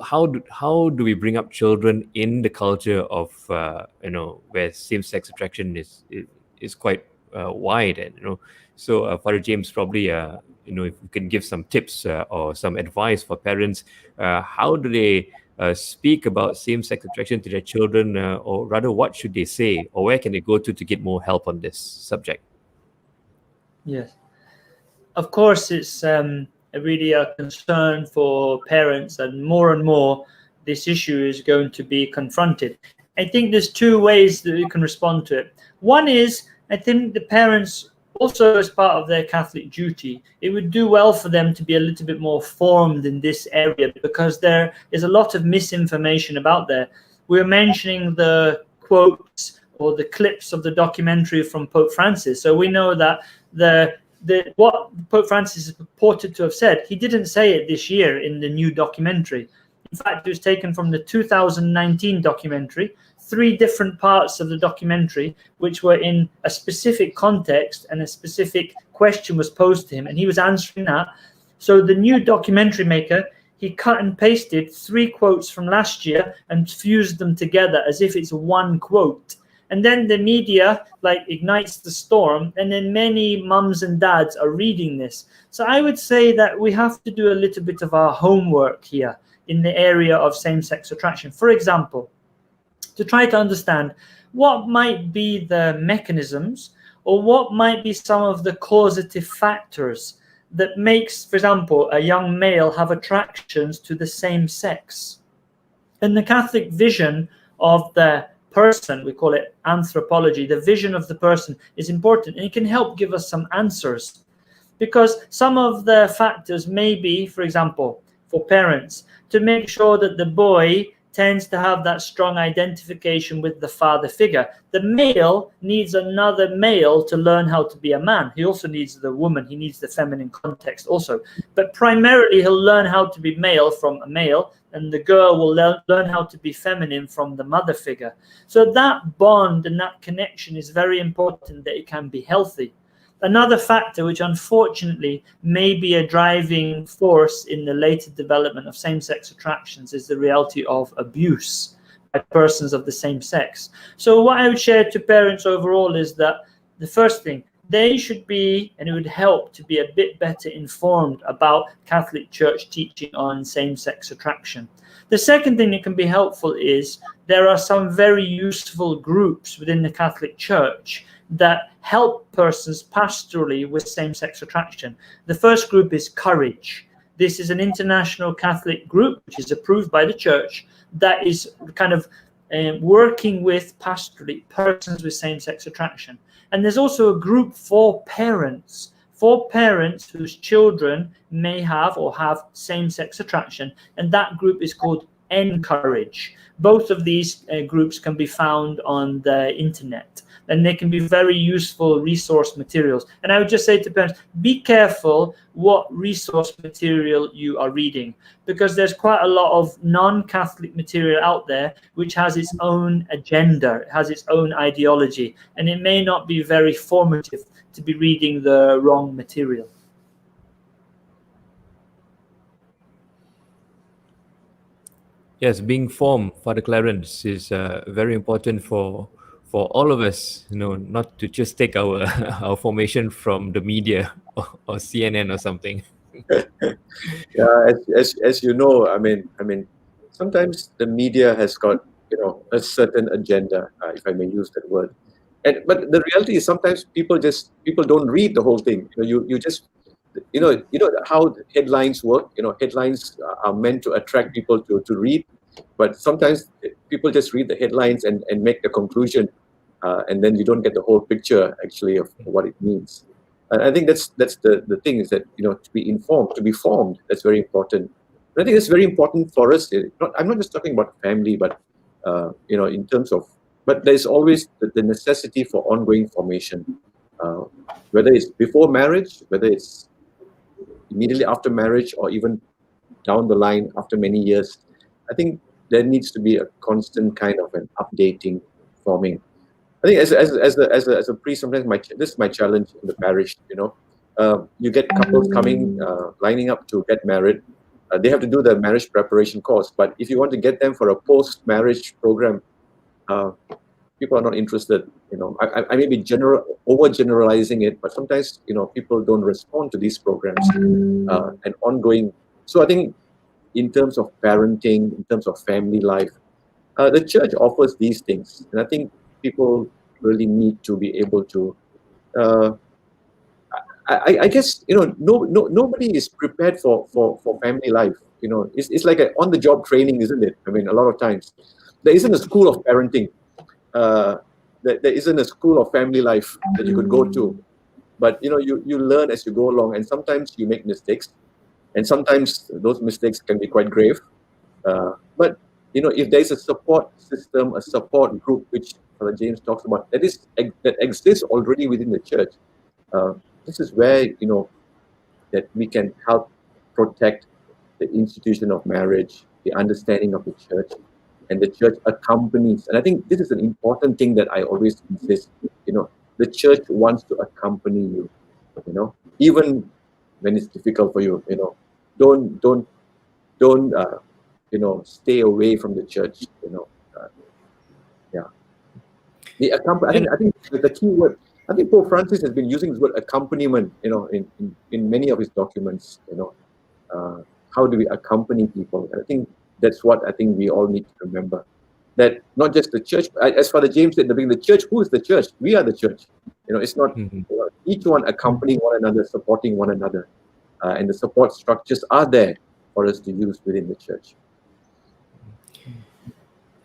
how do we bring up children in the culture of where same-sex attraction is quite wide, and so Father James, probably if you can give some tips or some advice for parents, how do they speak about same-sex attraction to their children, or rather what should they say, or where can they go to get more help on this subject? Yes, of course, it's really a concern for parents, and more this issue is going to be confronted. I think there's two ways that you can respond to it. One is, I think the parents also, as part of their Catholic duty, it would do well for them to be a little bit more formed in this area, because there is a lot of misinformation about there. We're mentioning the quotes or the clips of the documentary from Pope Francis. So we know that what Pope Francis is purported to have said, he didn't say it this year in the new documentary. In fact, it was taken from the 2019 documentary, 3 different parts of the documentary, which were in a specific context, and a specific question was posed to him, and he was answering that. So the new documentary maker, he cut and pasted 3 quotes from last year and fused them together as if it's one quote. And then the media like ignites the storm, and then many mums and dads are reading this. So I would say that we have to do a little bit of our homework here in the area of same-sex attraction. For example, to try to understand what might be the mechanisms or what might be some of the causative factors that makes, for example, a young male have attractions to the same sex. And the Catholic vision of the person, we call it anthropology, the vision of the person is important, and it can help give us some answers. Because some of the factors may be, for example, for parents, to make sure that the boy tends to have that strong identification with the father figure. The male needs another male to learn how to be a man. He also needs the woman. He needs the feminine context also. But primarily, he'll learn how to be male from a male, and the girl will learn how to be feminine from the mother figure. So that bond and that connection is very important, that it can be healthy. Another factor which unfortunately may be a driving force in the later development of same-sex attractions is the reality of abuse by persons of the same sex. So what I would share to parents overall is that the first thing, they should be, and it would help to be a bit better informed about Catholic Church teaching on same-sex attraction. The second thing that can be helpful is there are some very useful groups within the Catholic Church that help persons pastorally with same-sex attraction. The first group is Courage. This is an international Catholic group which is approved by the Church that is kind of working with pastorally persons with same-sex attraction. And there's also a group for parents whose children may have or have same-sex attraction, and that group is called Encourage. Both of these groups can be found on the internet, and they can be very useful resource materials. And I would just say to parents, be careful what resource material you are reading, because there's quite a lot of non-Catholic material out there which has its own agenda, it has its own ideology, and it may not be very formative to be reading the wrong material. Yes, being formed, Father Clarence, is very important for all of us. Not to just take our our formation from the media or CNN or something. Yeah, as you know, I mean, sometimes the media has got a certain agenda, if I may use that word. But the reality is sometimes people don't read the whole thing. You just how headlines work. Headlines are meant to attract people to read, but sometimes people just read the headlines and make the conclusion, and then you don't get the whole picture actually of what it means. And I think that's the thing, is that to be informed, to be formed, that's very important. And I think it's very important for us. I'm not just talking about family, but in terms of. But there's always the necessity for ongoing formation, whether it's before marriage, whether it's immediately after marriage, or even down the line after many years. I think there needs to be a constant kind of an updating, forming. I think as a priest, sometimes this is my challenge in the parish. You get couples coming, lining up to get married. They have to do the marriage preparation course, but if you want to get them for a post-marriage program, people are not interested. I may be overgeneralizing it, but sometimes people don't respond to these programs and ongoing. So I think in terms of parenting, in terms of family life, the church offers these things, and I think people really need to be able to. I guess nobody is prepared for family life. It's like an on-the-job training, isn't it? I mean, a lot of times there isn't a school of parenting. There isn't a school of family life that you could go to, but you learn as you go along, and sometimes you make mistakes, and sometimes those mistakes can be quite grave. But if there's a support system, a support group, which Fr James talks about, that exists already within the church, this is where that we can help protect the institution of marriage, the understanding of the church, and the church accompanies. And I think this is an important thing that I always insist. The church wants to accompany you. Even when it's difficult for you. Don't stay away from the church. Yeah. I think the key word. I think Pope Francis has been using this word accompaniment. In many of his documents. How do we accompany people? I think that's what I think we all need to remember. That not just the church, as Father James said at the beginning, the church. Who is the church? We are the church. It's not each one accompanying one another, supporting one another, and the support structures are there for us to use within the church.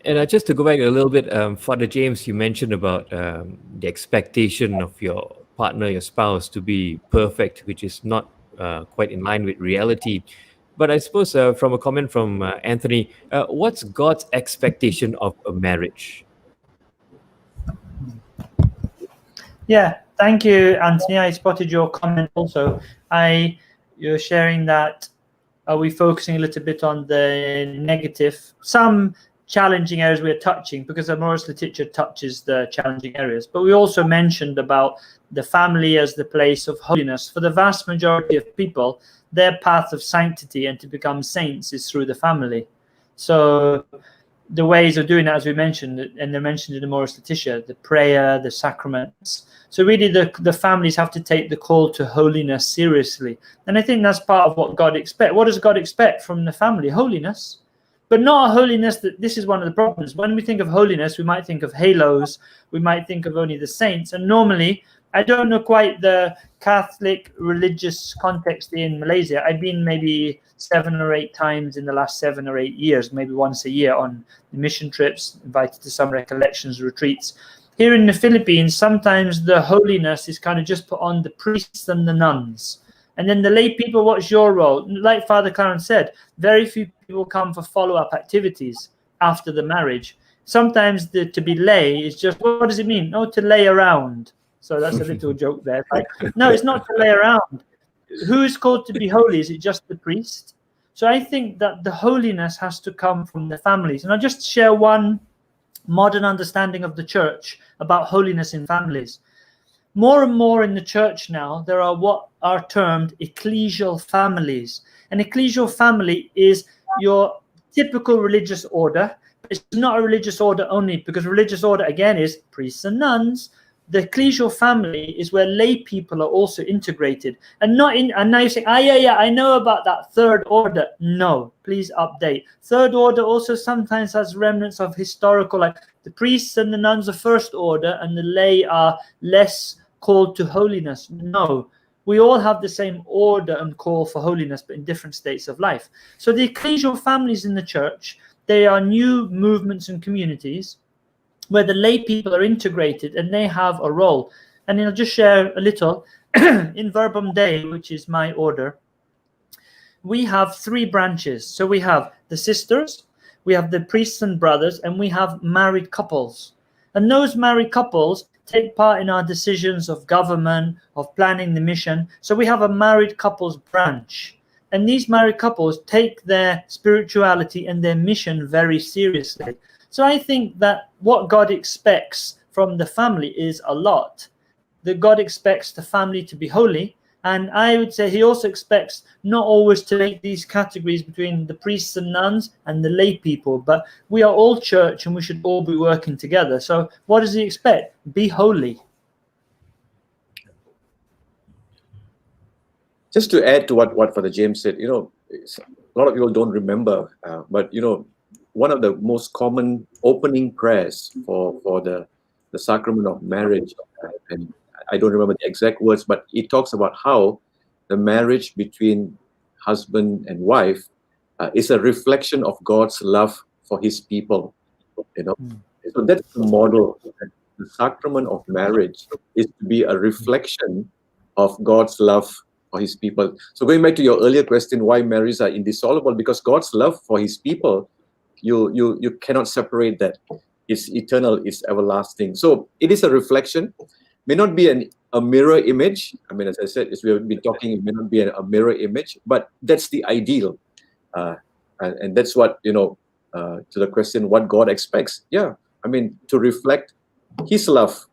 And just to go back a little bit, Father James, you mentioned about the expectation of your partner, your spouse, to be perfect, which is not quite in line with reality. But I suppose from a comment from Anthony, what's God's expectation of a marriage? Yeah, thank you, Anthony. I spotted your comment also. You're sharing that. Are we focusing a little bit on the negative? Some challenging areas we're touching, because Amoris Laetitia touches the challenging areas. But we also mentioned about the family as the place of holiness. For the vast majority of people, their path of sanctity and to become saints is through the family. So the ways of doing that, as we mentioned, and they're mentioned in Amoris Laetitia, the prayer, the sacraments. So really the families have to take the call to holiness seriously. And I think that's part of what God expects. What does God expect from the family? Holiness. But not a holiness that, this is one of the problems. When we think of holiness, we might think of halos, we might think of only the saints. And normally, I don't know quite the Catholic religious context in Malaysia. I've been maybe 7 or 8 times in the last 7 or 8 years, maybe once a year on mission trips, invited to some recollections retreats. Here in the Philippines, sometimes the holiness is kind of just put on the priests and the nuns. And then the lay people, what's your role? Like Father Clarence said, very few people come for follow-up activities after the marriage. Sometimes to be lay is just, what does it mean? Oh, to lay around. So that's a little joke there. Like, no, it's not to lay around. Who is called to be holy? Is it just the priest? So I think that the holiness has to come from the families. And I'll just share one modern understanding of the church about holiness in families. More and more in the church now, there are what are termed ecclesial families. An ecclesial family is your typical religious order. It's not a religious order only, because religious order, again, is priests and nuns. The ecclesial family is where lay people are also integrated. And not in, and now you say, yeah, I know about that third order. No, please update. Third order also sometimes has remnants of historical, like the priests and the nuns are first order and the lay are less called to holiness. No, we all have the same order and call for holiness, but in different states of life. So the ecclesial families in the church, they are new movements and communities where the lay people are integrated and they have a role. And I'll just share a little. In Verbum Dei, which is my order, we have 3 branches. So we have the sisters, we have the priests and brothers, and we have married couples. And those married couples take part in our decisions of government, of planning the mission. So we have a married couples branch. And these married couples take their spirituality and their mission very seriously. So I think that what God expects from the family is a lot. That God expects the family to be holy. And I would say he also expects not always to make these categories between the priests and nuns and the lay people, but we are all church and we should all be working together. So what does he expect? Be holy. Just to add to what Father James said, a lot of people don't remember, but one of the most common opening prayers for the sacrament of marriage, and I don't remember the exact words, but it talks about how the marriage between husband and wife is a reflection of God's love for his people. So that's the model. The sacrament of marriage is to be a reflection of God's love for his people. So going back to your earlier question, why marriages are indissoluble, because God's love for his people, you cannot separate that. It's eternal, it's everlasting. So it is a reflection. May not be a mirror image. I mean, as I said, as we have been talking, it may not be a mirror image, but that's the ideal. And that's what, to the question, what God expects. Yeah, I mean, to reflect his love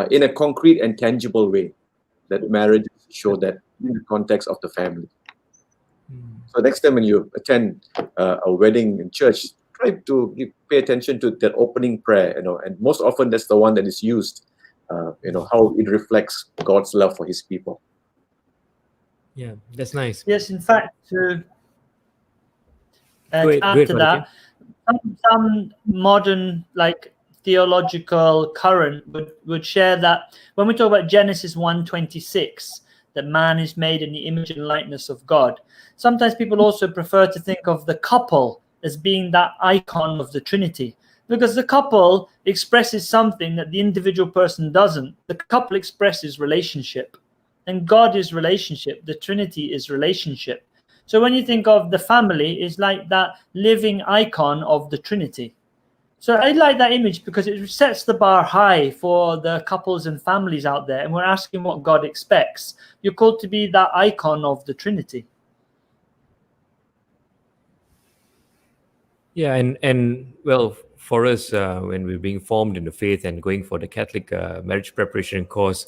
in a concrete and tangible way, that marriage show that in the context of the family. So next time when you attend a wedding in church, pay attention to that opening prayer, and most often that's the one that is used, how it reflects God's love for His people. Yeah, that's nice. Yes, in fact, to Go ahead, add to Father that, some modern theological current would share that when we talk about Genesis 1:26, that man is made in the image and likeness of God, sometimes people also prefer to think of the couple as being that icon of the Trinity, because the couple expresses something that the individual person doesn't. The couple expresses relationship, and God is relationship. The Trinity is relationship. So when you think of the family, it's like that living icon of the Trinity. So I like that image because it sets the bar high for the couples and families out there, and we're asking what God expects. You're called to be that icon of the Trinity. Yeah, and well, for us, when we're being formed in the faith and going for the Catholic marriage preparation course,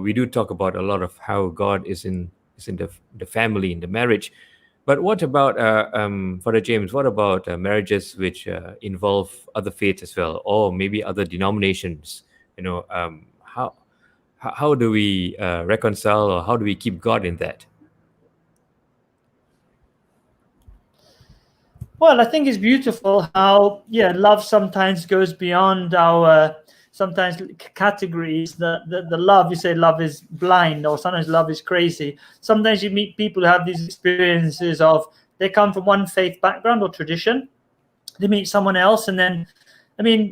we do talk about a lot of how God is in the family, in the marriage. But what about, Father James, what about marriages which involve other faiths as well, or maybe other denominations? How do we reconcile, or how do we keep God in that? Well, I think it's beautiful how, love sometimes goes beyond our sometimes categories. The love, you say love is blind, or sometimes love is crazy. Sometimes you meet people who have these experiences of they come from one faith background or tradition. They meet someone else, and then,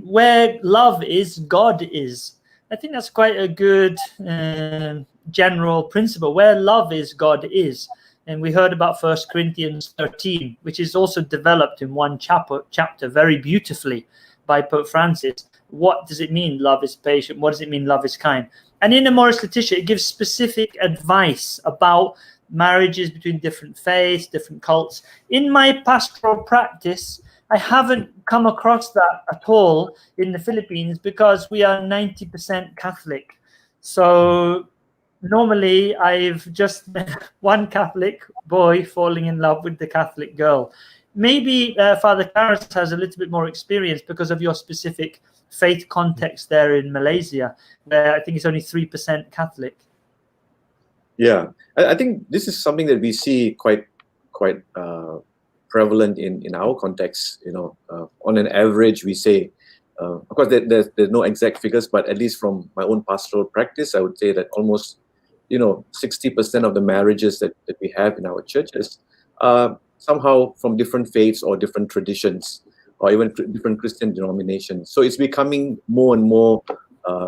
where love is, God is. I think that's quite a good general principle. Where love is, God is. And we heard about 1 Corinthians 13, which is also developed in one chapter very beautifully by Pope Francis. What does it mean love is patient? What does it mean love is kind? And in Amoris Laetitia, it gives specific advice about marriages between different faiths, different cults. In my pastoral practice, I haven't come across that at all in the Philippines because we are 90% Catholic. So normally I've just met one Catholic boy falling in love with the Catholic girl. Maybe Father Karas has a little bit more experience because of your specific faith context there in Malaysia, where I think it's only 3% Catholic. Yeah, I think this is something that we see quite prevalent in our context. On an average, we say, of course, there's no exact figures, but at least from my own pastoral practice, I would say that almost 60% of the marriages that we have in our churches are somehow from different faiths or different traditions, or even different Christian denominations. So it's becoming more and more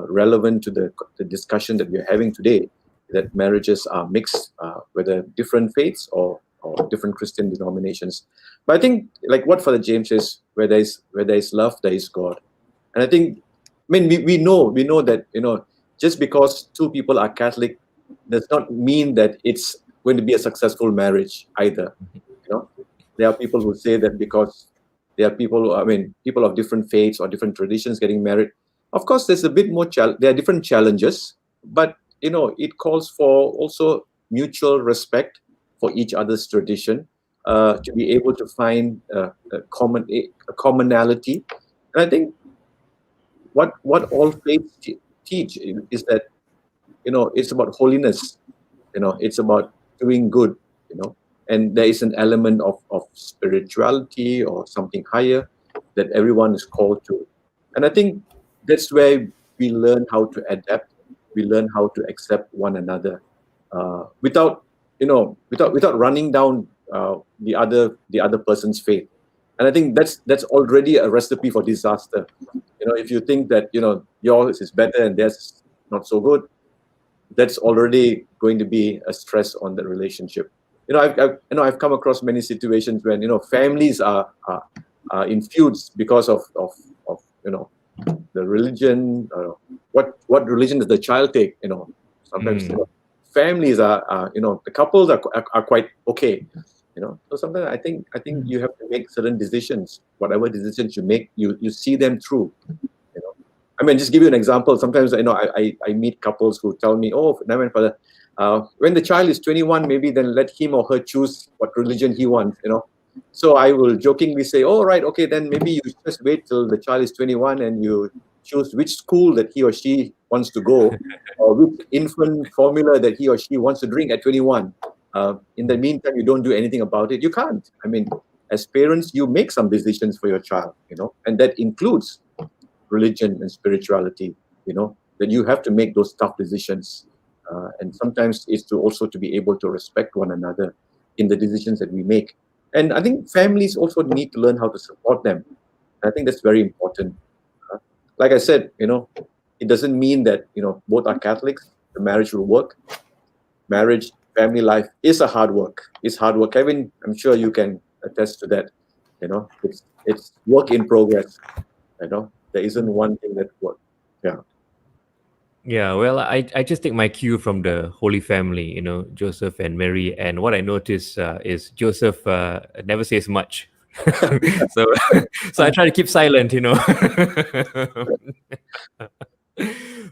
relevant to the discussion that we're having today, that marriages are mixed, whether different faiths or different Christian denominations. But I think, like what Father James says, where there is love, there is God. And I think, we know that, just because two people are Catholic does not mean that it's going to be a successful marriage either. There are people who say that because there are people of different faiths or different traditions getting married. Of course, there's a bit more there are different challenges, but it calls for also mutual respect for each other's tradition, to be able to find a commonality. And I think what all faiths teach is that it's about holiness. It's about doing good. And there is an element of spirituality or something higher that everyone is called to. And I think that's where we learn how to adapt. We learn how to accept one another, without running down the other person's faith. And I think that's already a recipe for disaster. If you think that yours is better and theirs is not so good, that's already going to be a stress on the relationship. I've come across many situations when families are in feuds because of the religion. What religion does the child take? Sometimes families are the couples are quite okay. So sometimes I think you have to make certain decisions. Whatever decisions you make, you see them through. Just give you an example. Sometimes I meet couples who tell me, "Oh, Father, when the child is 21, maybe then let him or her choose what religion he wants." So I will jokingly say, "Oh, right, okay, then maybe you just wait till the child is 21 and you choose which school that he or she wants to go, or which infant formula that he or she wants to drink at 21. In the meantime, you don't do anything about it. You can't. I mean, as parents, you make some decisions for your child, and that includes religion and spirituality, that you have to make those tough decisions. And sometimes it's to be able to respect one another in the decisions that we make. And I think families also need to learn how to support them. I think that's very important. Like I said, it doesn't mean that, both are Catholics, the marriage will work. Marriage, family life is a hard work. It's hard work. Kevin, I'm sure you can attest to that. It's work in progress. There isn't one thing that works. Yeah. Yeah, well, I just take my cue from the Holy Family, Joseph and Mary, and what I notice is Joseph never says much, so so I try to keep silent,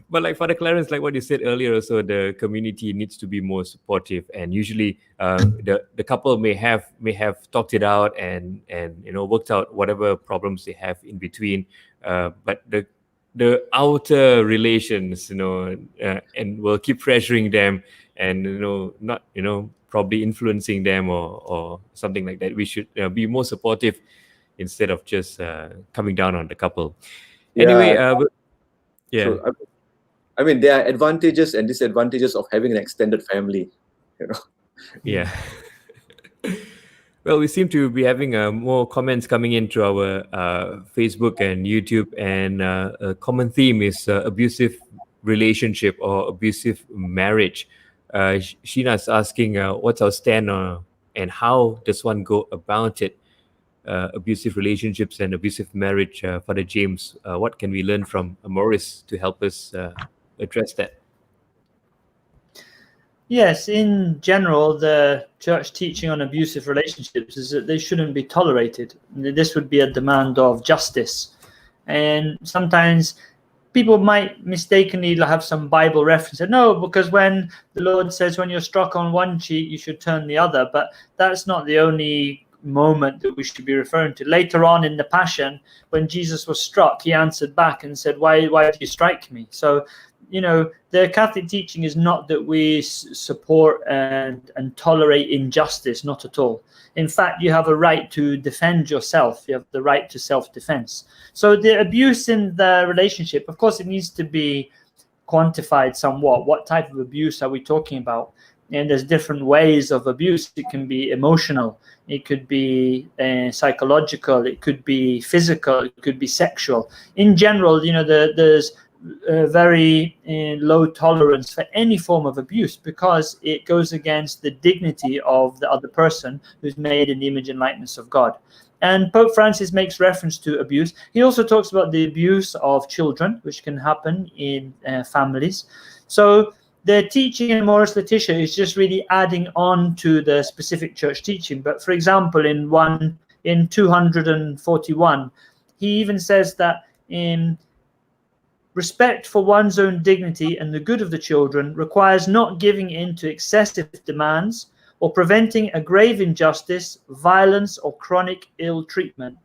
But like Father Clarence, like what you said earlier, also the community needs to be more supportive, and usually the couple may have talked it out and worked out whatever problems they have in between, but the outer relations, and will keep pressuring them, and not probably influencing them or something like that. We should be more supportive instead of just coming down on the couple. Anyway, yeah. So, I mean, there are advantages and disadvantages of having an extended family. Yeah. Well, we seem to be having more comments coming into our Facebook and YouTube, and a common theme is abusive relationship or abusive marriage. Sheena's asking, what's our stand on, and how does one go about it? Abusive relationships and abusive marriage. Father James, what can we learn from Amoris to help us address that? Yes, in general, the church teaching on abusive relationships is that they shouldn't be tolerated. This would be a demand of justice. And sometimes people might mistakenly have some Bible reference. No, because when the Lord says when you're struck on one cheek, you should turn the other. But that's not the only moment that we should be referring to. Later on in the Passion, when Jesus was struck, he answered back and said, why do you strike me? So the Catholic teaching is not that we support and tolerate injustice, not at all. In fact, you have a right to defend yourself. You have the right to self-defense. So the abuse in the relationship, of course, it needs to be quantified somewhat. What type of abuse are we talking about? And there's different ways of abuse. It can be emotional. It could be psychological. It could be physical. It could be sexual. In general, there's very low tolerance for any form of abuse, because it goes against the dignity of the other person who's made in the image and likeness of God. And Pope Francis makes reference to abuse. He also talks about the abuse of children, which can happen in families. So the teaching in Amoris Laetitia is just really adding on to the specific church teaching. But for example, in 241, he even says that in respect for one's own dignity and the good of the children requires not giving in to excessive demands or preventing a grave injustice, violence, or chronic ill treatment.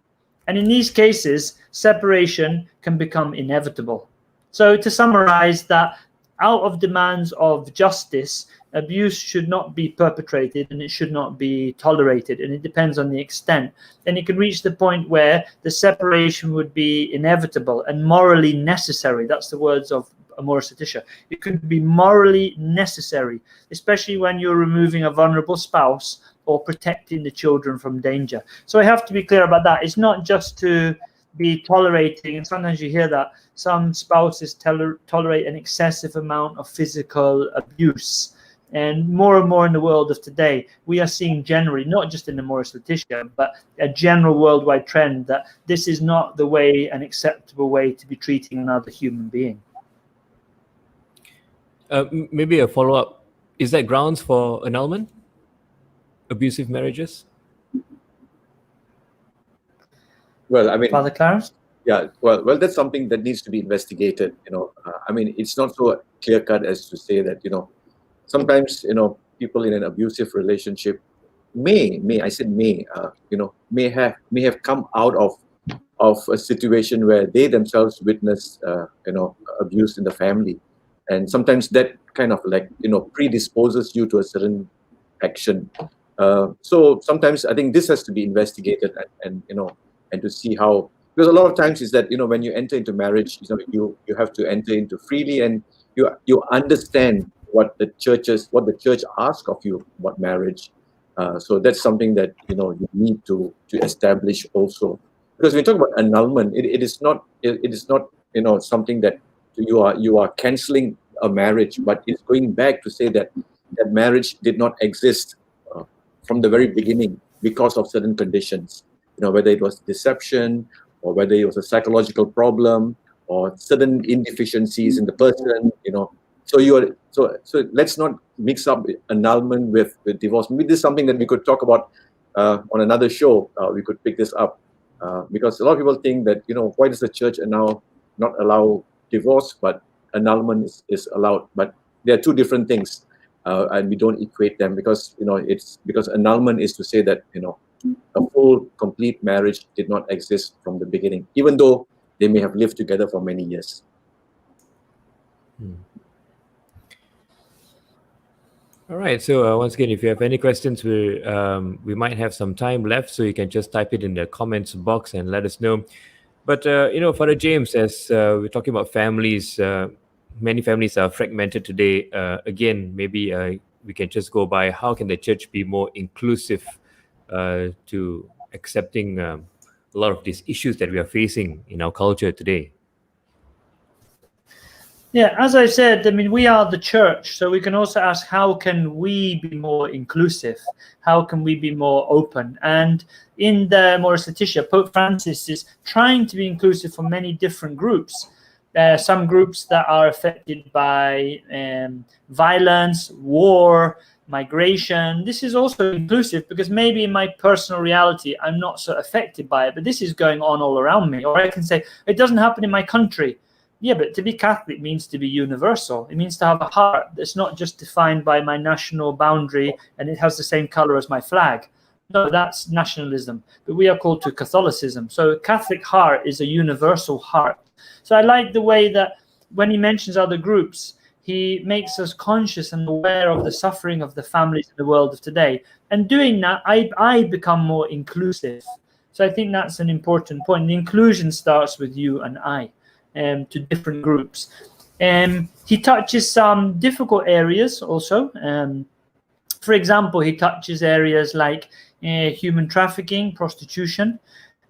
And in these cases, separation can become inevitable. So to summarize that, out of demands of justice, abuse should not be perpetrated and it should not be tolerated, and it depends on the extent. And it could reach the point where the separation would be inevitable and morally necessary. That's the words of Amoris Laetitia. It could be morally necessary, especially when you're removing a vulnerable spouse or protecting the children from danger. So I have to be clear about that. It's not just to be tolerating, and sometimes you hear that some spouses tolerate an excessive amount of physical abuse. And more in the world of today, we are seeing generally, not just in Amoris Laetitia, but a general worldwide trend that this is not the way, an acceptable way to be treating another human being. Maybe a follow-up. Is that grounds for annulment? Abusive marriages? Well, I mean, Father Clarence? Yeah, well, that's something that needs to be investigated. I mean, it's not so clear-cut as to say that, sometimes, people in an abusive relationship, I said may, may have come out of a situation where they themselves witness, abuse in the family, and sometimes that kind of predisposes you to a certain action. So sometimes I think this has to be investigated, and to see how, because a lot of times is that when you enter into marriage, you have to enter into freely, and you understand what the church asks of you about marriage. So that's something that you need to establish also, because when we talk about annulment, it is not something that you are canceling a marriage, but it's going back to say that marriage did not exist from the very beginning because of certain conditions, whether it was deception, or whether it was a psychological problem, or certain inefficiencies in the person, so let's not mix up annulment with divorce. Maybe this is something that we could talk about on another show. We could pick this up because a lot of people think that why does the church now not allow divorce, but annulment is allowed? But they are two different things, and we don't equate them, because it's because annulment is to say that a full complete marriage did not exist from the beginning, even though they may have lived together for many years. All right. So once again, if you have any questions, we might have some time left, so you can just type it in the comments box and let us know. But Father James, as we're talking about families, many families are fragmented today. Again, maybe we can just go by how can the church be more inclusive to accepting a lot of these issues that we are facing in our culture today. Yeah, as I said, we are the church, so we can also ask, how can we be more inclusive? How can we be more open? And in the Amoris Laetitia, Pope Francis is trying to be inclusive for many different groups. Some groups that are affected by violence, war, migration. This is also inclusive because maybe in my personal reality, I'm not so affected by it, but this is going on all around me. Or I can say, it doesn't happen in my country. Yeah, but to be Catholic means to be universal. It means to have a heart that's not just defined by my national boundary and it has the same color as my flag. No, that's nationalism. But we are called to Catholicism. So Catholic heart is a universal heart. So I like the way that when he mentions other groups, he makes us conscious and aware of the suffering of the families in the world of today. And doing that, I become more inclusive. So I think that's an important point. The inclusion starts with you and I. To different groups. He touches some difficult areas also. For example, he touches areas like human trafficking, prostitution.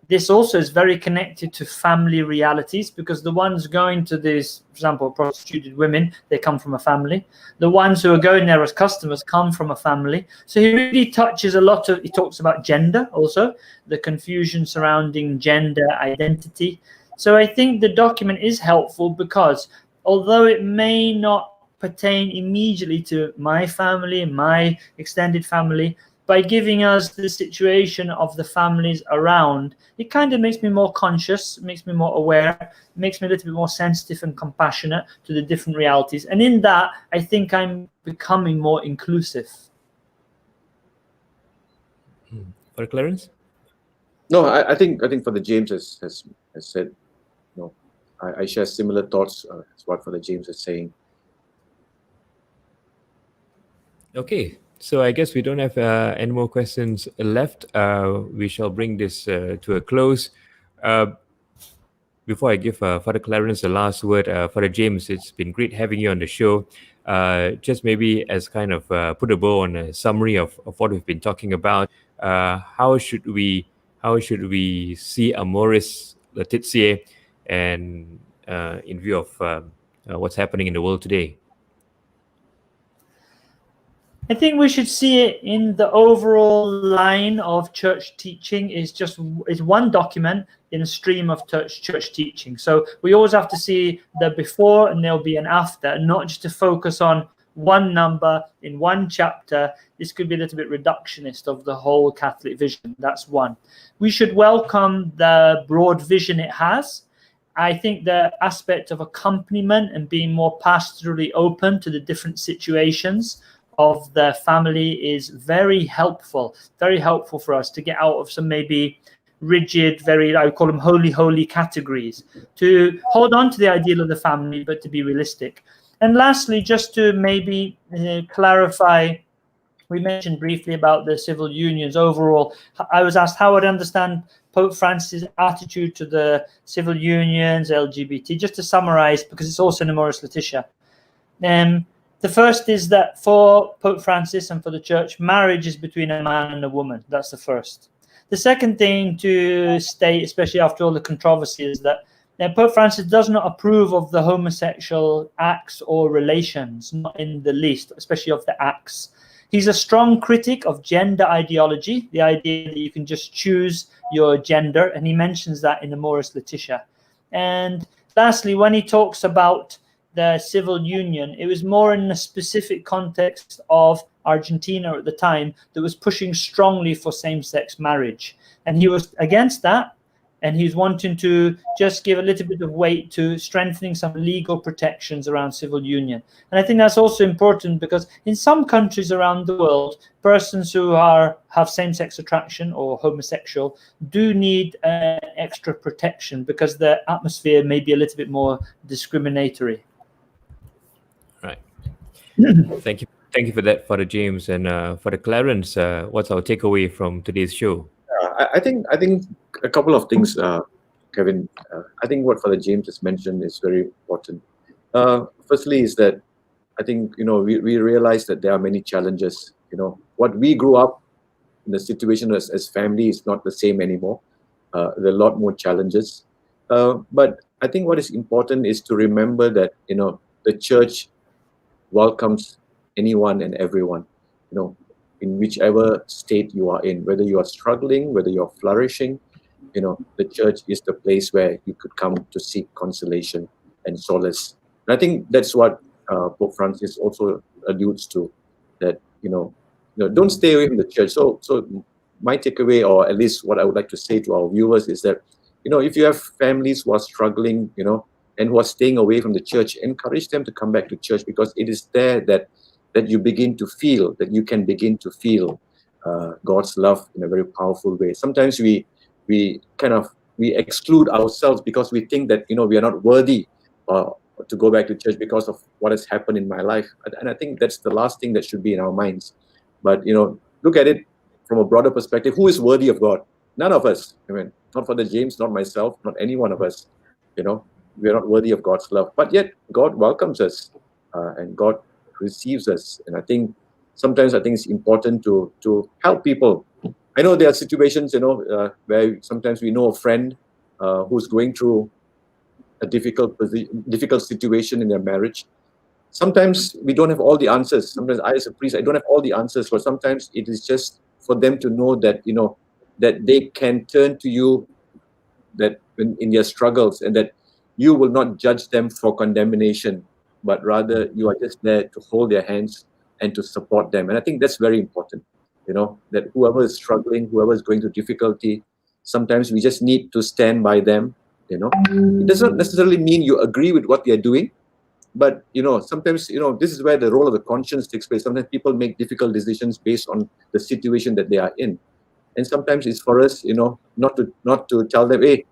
This also is very connected to family realities, because the ones going to these, for example, prostituted women, they come from a family. The ones who are going there as customers come from a family. So he really touches a lot of, he talks about gender also, the confusion surrounding gender identity. So I think the document is helpful because although it may not pertain immediately to my family, my extended family, by giving us the situation of the families around, it kind of makes me more conscious, makes me more aware, makes me a little bit more sensitive and compassionate to the different realities. And in that, I think I'm becoming more inclusive. For Clarence? No, I think Father James has said, I share similar thoughts as what Father James is saying. Okay, so I guess we don't have any more questions left. We shall bring this to a close. Before I give Father Clarence the last word, Father James, it's been great having you on the show. Just maybe as kind of put a bow on a summary of what we've been talking about, how should we see Amoris Laetitia and in view of what's happening in the world today? I think we should see it in the overall line of church teaching is one document in a stream of church teaching. So we always have to see the before and there'll be an after, not just to focus on one number in one chapter. This could be a little bit reductionist of the whole Catholic vision. That's one. We should welcome the broad vision it has. I think the aspect of accompaniment and being more pastorally open to the different situations of the family is very helpful for us to get out of some maybe rigid, very, I call them holy categories, to hold on to the ideal of the family, but to be realistic. And lastly, just to maybe clarify, we mentioned briefly about the civil unions overall. I was asked how I'd understand Pope Francis' attitude to the civil unions, LGBT, just to summarize, because it's also in Amoris Laetitia. The first is that for Pope Francis and for the church, marriage is between a man and a woman. That's the first. The second thing to state, especially after all the controversy, is that Pope Francis does not approve of the homosexual acts or relations, not in the least, especially of the acts. He's a strong critic of gender ideology, the idea that you can just choose your gender, and he mentions that in Amoris Laetitia. And lastly, when he talks about the civil union, it was more in a specific context of Argentina at the time that was pushing strongly for same-sex marriage. And he was against that, and he's wanting to just give a little bit of weight to strengthening some legal protections around civil union. And I think that's also important because in some countries around the world, persons who have same-sex attraction or homosexual do need extra protection because the atmosphere may be a little bit more discriminatory. Right. Thank you for that, Father James. And Father Clarence, what's our takeaway from today's show? I think a couple of things, Kevin. I think what Father James has mentioned is very important. Firstly, is that I think we realize that there are many challenges. What we grew up in the situation as family is not the same anymore. There are a lot more challenges. But I think what is important is to remember that the church welcomes anyone and everyone. In whichever state you are in, whether you are struggling, whether you're flourishing, the church is the place where you could come to seek consolation and solace. And I think that's what Pope Francis also alludes to, that, don't stay away from the church. So my takeaway, or at least what I would like to say to our viewers, is that, if you have families who are struggling, and who are staying away from the church, encourage them to come back to church, because it is there that you begin to feel, that you can begin to feel God's love in a very powerful way. Sometimes we exclude ourselves because we think that we are not worthy to go back to church because of what has happened in my life. And I think that's the last thing that should be in our minds. But look at it from a broader perspective. Who is worthy of God? None of us. Not Father James, not myself, not any one of us. We are not worthy of God's love. But yet God welcomes us, and God receives us. And I think sometimes it's important to help people. I know there are situations where sometimes we know a friend who's going through a difficult situation in their marriage. Sometimes we don't have all the answers. Sometimes I, as a priest, I don't have all the answers, but sometimes it is just for them to know that that they can turn to you, that in their struggles, and that you will not judge them for condemnation, but rather you are just there to hold their hands and to support them. And I think that's very important, that whoever is struggling, whoever is going through difficulty, sometimes we just need to stand by them. It doesn't necessarily mean you agree with what they are doing, but sometimes this is where the role of the conscience takes place. Sometimes people make difficult decisions based on the situation that they are in, and sometimes it's for us not to tell them, hey,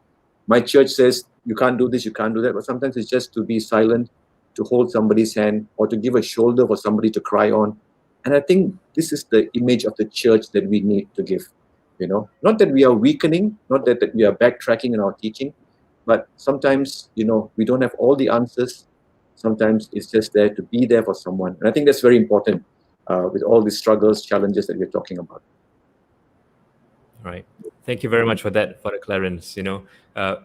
my church says you can't do this, you can't do that. But sometimes it's just to be silent, to hold somebody's hand, or to give a shoulder for somebody to cry on. And I think this is the image of the church that we need to give. Not that we are weakening, not that we are backtracking in our teaching, but sometimes we don't have all the answers. Sometimes it's just there to be there for someone. And I think that's very important with all the struggles, challenges that we're talking about. Right. Thank you very much for that, Father Clarence. A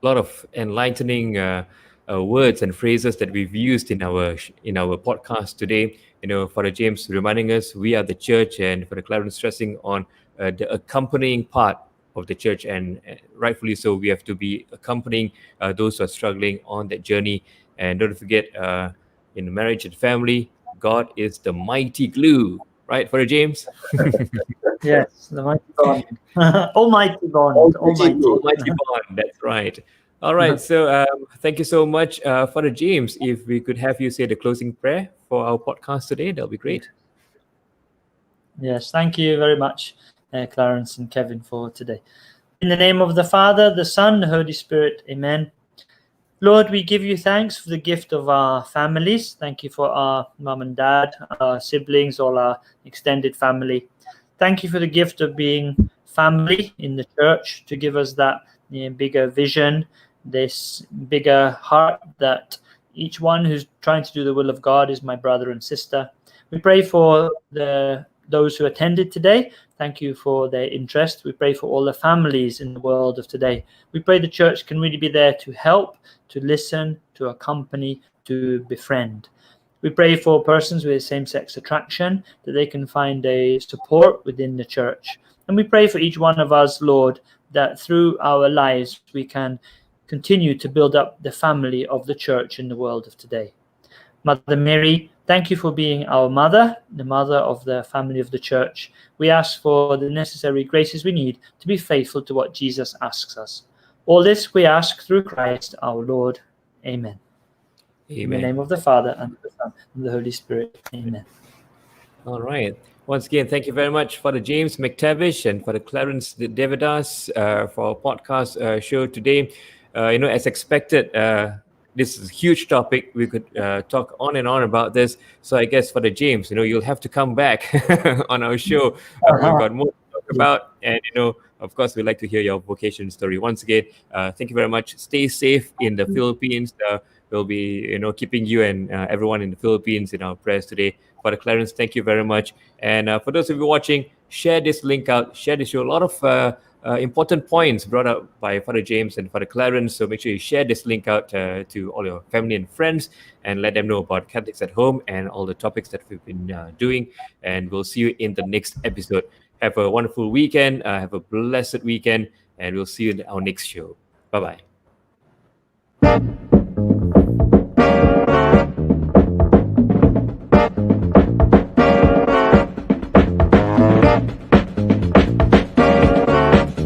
lot of enlightening words and phrases that we've used in our podcast today. Father James reminding us we are the church, and Father Clarence stressing on the accompanying part of the church, and rightfully so, we have to be accompanying those who are struggling on that journey. And don't forget, in marriage and family, God is the mighty glue, right, Father James? Yes, the mighty bond. Almighty bond. Almighty bond, that's right. All right. So thank you so much, Father James. If we could have you say the closing prayer for our podcast today, that'll be great. Yes, thank you very much, Clarence and Kevin, for today. In the name of the Father, the Son, the Holy Spirit, amen. Lord, we give you thanks for the gift of our families. Thank you for our mum and dad, our siblings, all our extended family. Thank you for the gift of being family in the church, to give us that bigger vision, this bigger heart that each one who's trying to do the will of God is my brother and sister. We pray for those who attended today. Thank you for their interest. We pray for all the families in the world of today. We pray the church can really be there to help, to listen, to accompany, to befriend. We pray for persons with same-sex attraction, that they can find a support within the church. And we pray for each one of us, Lord, that through our lives we can continue to build up the family of the church in the world of today. Mother Mary, thank you for being our mother, the mother of the family of the church. We ask for the necessary graces we need to be faithful to what Jesus asks us. All this we ask through Christ our Lord. Amen. In the name of the Father, and the Son, and the Holy Spirit. Amen. All right. Once again, thank you very much, Father James McTavish and Father Clarence Devadas, for our podcast show today. As expected, this is a huge topic. We could talk on and on about this. So I guess, Father James, you'll have to come back on our show. We've got more to talk about. And, of course, we'd like to hear your vocation story. Once again, thank you very much. Stay safe in the Philippines. We'll be, keeping you and everyone in the Philippines in our prayers today. Father Clarence, thank you very much. And for those of you watching, share this link out. Share this show. A lot of important points brought up by Father James and Father Clarence. So make sure you share this link out to all your family and friends, and let them know about Catholics at Home and all the topics that we've been doing. And we'll see you in the next episode. Have a wonderful weekend. Have a blessed weekend. And we'll see you in our next show. Bye-bye.